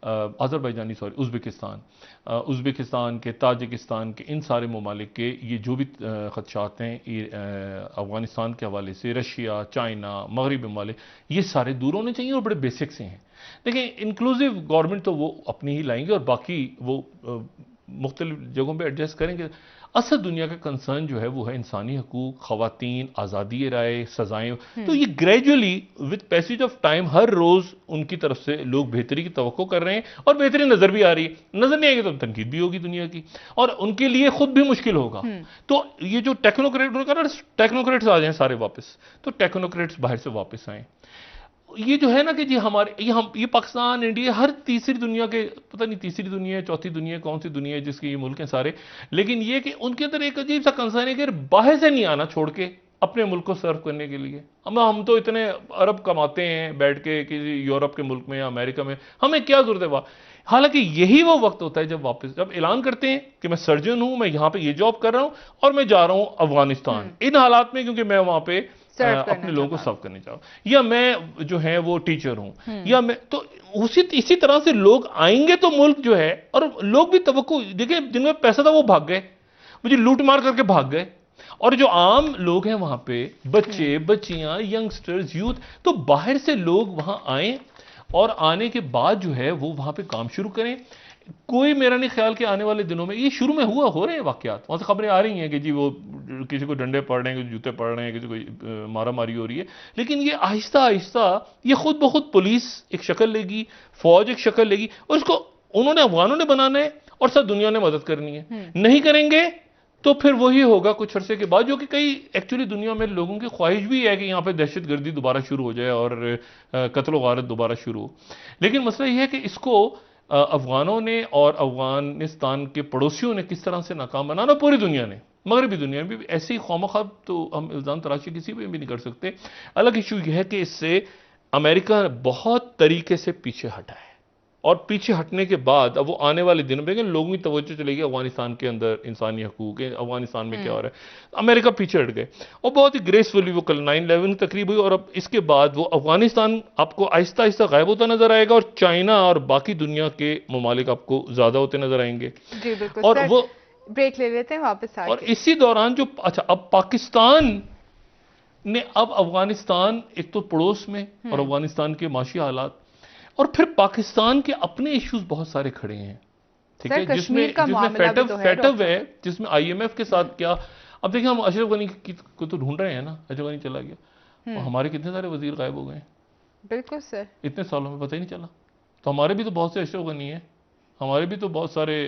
आज़रबाईजानी सॉरी उज़्बेकिस्तान के, ताजिकिस्तान के, इन सारे ममालिक के ये जो भी खदशात हैं अफ़गानिस्तान के हवाले से, रशिया, चाइना, मगरबी ममालिक, ये सारे दूर होने चाहिए और बड़े बेसिक से हैं। देखिए, इंक्लूसिव गवर्नमेंट तो वो अपनी ही लाएंगे और बाकी वो मुख्तलिफ जगहों पे एडजस्ट करेंगे। असल दुनिया का कंसर्न जो है वो है इंसानी हकूक, खवातीन, आज़ादी राय, सजाएं। तो ये gradually with passage of time हर रोज़ उनकी तरफ से लोग बेहतरी की तवक्को कर रहे हैं और बेहतरी नज़र भी आ रही है। नज़र नहीं आएगी तो तनकीद भी होगी दुनिया की, और उनके लिए खुद भी मुश्किल होगा। तो ये जो टेक्नोक्रेट्स आ जाएं सारे वापस, तो टेक्नोक्रेट्स बाहर से वापस आएँ। ये जो है ना कि जी हमारे ये पाकिस्तान, इंडिया, हर तीसरी दुनिया के, पता नहीं तीसरी दुनिया है, चौथी दुनिया है, कौन सी दुनिया है जिसके ये मुल्क हैं सारे, लेकिन ये कि उनके अंदर एक अजीब सा कंसर्न है कि बाहर से नहीं आना छोड़ के अपने मुल्क को सर्व करने के लिए। हम तो इतने अरब कमाते हैं बैठ के किसी यूरोप के मुल्क में या अमेरिका में, हमें क्या जरूरत है वहाँ। हालांकि यही वो वक्त होता है जब ऐलान करते हैं कि मैं सर्जन हूं, मैं यहां पे ये जॉब कर रहा हूं और मैं जा रहा हूं अफगानिस्तान इन हालात में, क्योंकि मैं वहां पे अपने लोगों को सर्व करने जाऊं, या मैं जो है वो टीचर हूं, या मैं तो इसी तरह से लोग आएंगे तो मुल्क जो है, और लोग भी तवक्को, देखिए जिनमें पैसा था वो भाग गए, मुझे लूट मार करके भाग गए, और जो आम लोग हैं वहां पे, बच्चे, बच्चियां, यंगस्टर्स, यूथ, तो बाहर से लोग वहां आए और आने के बाद जो है वो वहां पे काम शुरू करें। कोई मेरा नहीं ख्याल कि आने वाले दिनों में, ये शुरू में हो रहे हैं वाकयात, वहां से खबरें आ रही हैं कि जी वो किसी को डंडे पड़ रहे हैं, किसी जूते पड़ रहे हैं, किसी को मारा मारी हो रही है, लेकिन ये आहिस्ता आहिस्ता ये खुद ब खुद पुलिस एक शक्ल लेगी, फौज एक शक्ल लेगी, और इसको उन्होंने, अफगानों ने बनाना है और सब दुनिया ने मदद करनी है। नहीं करेंगे तो फिर वही होगा कुछ अरसे के बाद, जो कि कई एक्चुअली दुनिया में लोगों की ख्वाहिश भी है कि यहां पे दहशतगर्दी दोबारा शुरू हो जाए और कत्ल गारत दोबारा शुरू हो। लेकिन मसला यह है कि इसको अफगानों ने और अफगानिस्तान के पड़ोसियों ने किस तरह से नाकाम बनाना, पूरी दुनिया ने, मगरबी दुनिया में भी ऐसी खौमखा, तो हम इल्ज़ाम तराशी किसी पे भी नहीं कर सकते। अलग इशू यह है कि इससे अमेरिका बहुत तरीके से पीछे हटा है, और पीछे हटने के बाद अब वो आने वाले दिनों में लोगों की तवज्जो चलेगी अफगानिस्तान के अंदर इंसानी हकूक है, अफगानिस्तान में क्या हो रहा है। अमेरिका पीछे हट गए और बहुत ही ग्रेसफुली वो कल 9/11 तकरीब हुई, और अब इसके बाद वो अफगानिस्तान आपको आहिस्ता आहिस्ता गायब होता नजर आएगा, और चाइना और बाकी दुनिया के ममालिक आपको ज्यादा होते नजर आएंगे। जी बिल्कुल। और वो ब्रेक ले लेते हैं, वापस आके। और इसी दौरान जो अच्छा अब पाकिस्तान ने अब अफगानिस्तान एक तो पड़ोस में, और अफगानिस्तान के माशी हालात, और फिर पाकिस्तान के अपने इश्यूज बहुत सारे खड़े हैं, ठीक है, जिसमें फैटव है, जिसमें IMF के साथ क्या। अब देखिए हम अशरफ गनी को तो ढूंढ रहे हैं ना, अशरफ गनी चला गया, और हमारे कितने सारे वजीर गायब हो गए। बिल्कुल सर, इतने सालों में पता ही नहीं चला। तो हमारे भी तो बहुत से अशरफ गनी है, हमारे भी तो बहुत सारे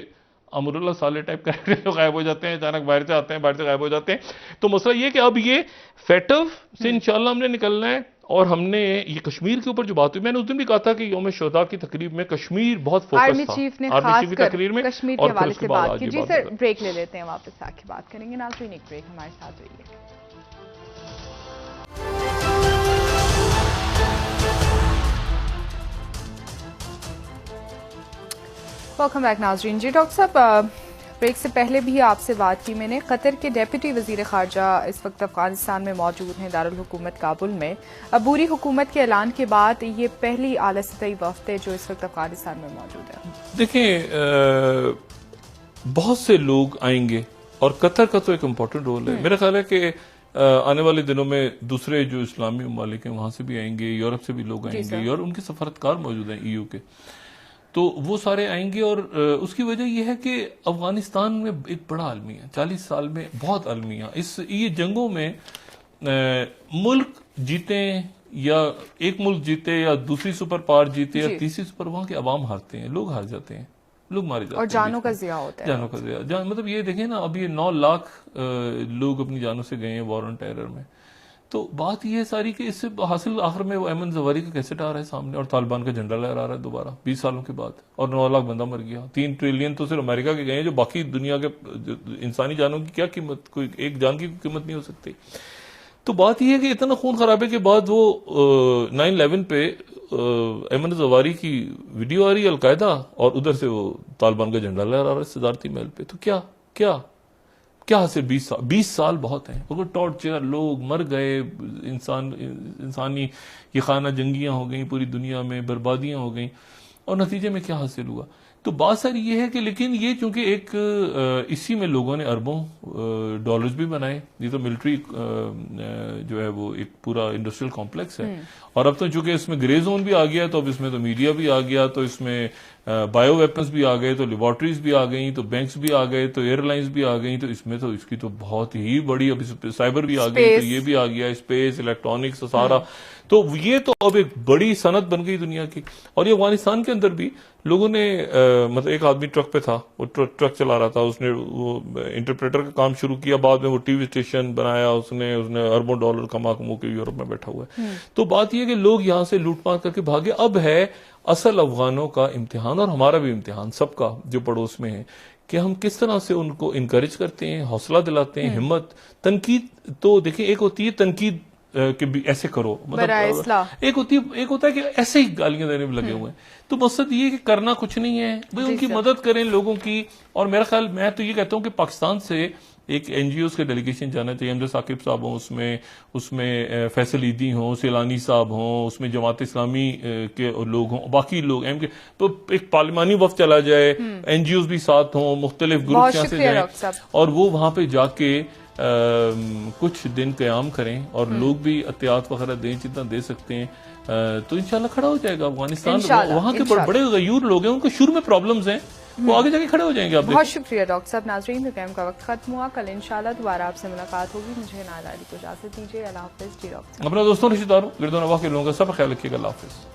अमरुल्लाह साले टाइप कैरेक्टर जो गायब हो जाते हैं, अचानक बाहर से आते हैं, बाहर से गायब हो जाते हैं। तो मसला ये कि अब ये फैटव से इंशाल्लाह हमने निकलना है। और हमने ये कश्मीर के ऊपर जो बात हुई, मैंने उस दिन भी कहा था कि यौम शुहदा की तकरीब में कश्मीर बहुत फोकस था, आर्मी चीफ ने खास कर तकरीर में कश्मीर के हवाले से बात की। जी सर, ब्रेक ले लेते हैं, वापस आके बात करेंगे। नाज़रीन एक ब्रेक हमारे साथ रहिए। वेलकम बैक नाज़रीन। जी डॉक्टर साहब, ब्रेक से पहले भी आपसे बात की मैंने। कतर के डेप्यूटी वजीर खारजा इस वक्त अफगानिस्तान में मौजूद हैं, दारुल हुकूमत काबुल में। अबूरी हुकूमत के ऐलान के बाद ये पहली आला सतही वफ्द है जो इस वक्त अफगानिस्तान में मौजूद है। देखें, बहुत से लोग आएंगे और कतर का तो एक इम्पोर्टेंट रोल है। मेरा ख्याल है कि आने वाले दिनों में दूसरे जो इस्लामी ममालिक हैं वहां से भी आएंगे, यूरोप से भी लोग आएंगे, और उनके सफारतकार मौजूद हैं EU के, तो वो सारे आएंगे। और उसकी वजह यह है कि अफगानिस्तान में एक बड़ा अलमिया, 40 साल में बहुत अलमिया, ये जंगों में मुल्क जीते या एक मुल्क जीते या दूसरी सुपर पावर जीते या तीसरी सुपर, वहां के अवाम हारते हैं, लोग हार जाते हैं, लोग मारे जाते हैं, और जानों का ज़िया होता है। जानों का ज़िया, मतलब ये देखें ना, अब ये 9 लाख लोग अपनी जानों से गए हैं वॉर ऑन टेरर में। तो बात यह है सारी कि इससे हासिल आखिर में वो अहमद जवारी का कैसेट आ रहा है सामने, और तालिबान का झंडा लहरा रहा है दोबारा 20 सालों के बाद, और 9 लाख बंदा मर गया। 3 ट्रिलियन तो सिर्फ अमेरिका के गए हैं, जो बाकी दुनिया के इंसानी जानों की क्या कीमत, कोई एक जान की कीमत नहीं हो सकती। तो बात यह है कि इतना खून खराबे के बाद वो 9/11 पे अहमद जवारी की वीडियो आ रही है अलकायदा, और उधर से वो तालिबान का झंडा लहरा रहा है सदारती महल पे। तो क्या क्या क्या हासिल? 20 साल बहुत हैं, वो टॉर्चर, लोग मर गए, इंसानी ये खाना जंगियां हो गई, पूरी दुनिया में बर्बादियां हो गई, और नतीजे में क्या हासिल हुआ? तो बात सारी ये है कि लेकिन ये चूंकि एक इसी में लोगों ने अरबों डॉलर्स भी बनाए, ये तो मिलिट्री जो है वो एक पूरा इंडस्ट्रियल कॉम्प्लेक्स है, और अब तो चूंकि इसमें ग्रे जोन भी आ गया, तो अब इसमें तो मीडिया भी आ गया, तो इसमें बायो वेपन्स भी आ गए, तो लेबॉर्ट्रीज भी आ गई, तो बैंक्स भी आ गए, तो एयरलाइंस भी आ गई, तो इसमें तो इसकी तो बहुत ही बड़ी, अब साइबर भी आ गई, तो ये भी आ गया, स्पेस, इलेक्ट्रॉनिक्स, सारा। तो ये तो अब एक बड़ी सनत बन गई दुनिया की। और ये अफगानिस्तान के अंदर भी लोगों ने मतलब एक आदमी ट्रक पे था, वो ट्रक चला रहा था, उसने वो इंटरप्रेटर का काम शुरू किया, बाद में वो टीवी स्टेशन बनाया, उसने अरबों डॉलर कमा के यूरोप में बैठा हुआ है। तो बात यह कि लोग यहां से लूटपाट करके भागे। अब है असल अफगानों का इम्तिहान, और हमारा भी इम्तिहान, सबका जो पड़ोस में है, कि हम किस तरह से उनको इनकरेज करते हैं, हौसला दिलाते हैं, हिम्मत। तनकीद तो देखिए, एक होती है तनकीद कि भी ऐसे करो, मतलब एक होता है कि ऐसे ही गालियां देने में लगे हुए हैं। तो मकसद ये कि करना कुछ नहीं है भाई, उनकी मदद करें लोगों की। और मेरा ख्याल, मैं तो ये कहता हूं कि पाकिस्तान से एक NGOs के डेलीगेशन जाना चाहिए। हमजा साकिब साहब हों उसमें फैसल ईदी हों, सैलानी साहब हों, उसमें जमात इस्लामी के लोग हों, बाकी लोग तो एक पार्लिमानी वक्त चला जाए, NGOs भी साथ हों, मुख्तलिफ ग्रुप यहाँ से जाए, और वो वहां पे जाके कुछ दिन क़याम करें, और लोग भी एहतियात वगैरह दें जितना दे सकते हैं, तो इंशाल्लाह खड़ा हो जाएगा अफगानिस्तान। वहां के बड़े गयूर लोग हैं, उनको शुरू में प्रॉब्लम्स हैं, वो आगे जाके खड़े हो जाएंगे। आप बहुत शुक्रिया डॉक्टर साहब। नाज़रीन, प्रोग्राम का वक्त खत्म हुआ, कल इंशाल्लाह दोबारा आपसे मुलाकात होगी। मुझे नाज़ारी को इजाजत दीजिए। अल्लाह हाफिज़। जी डॉक्टर, अपने दोस्तों, रिश्तेदारों, गिरदोनवाह के लोगों का सब ख्याल रखिएगा। अल्लाह हाफिज़।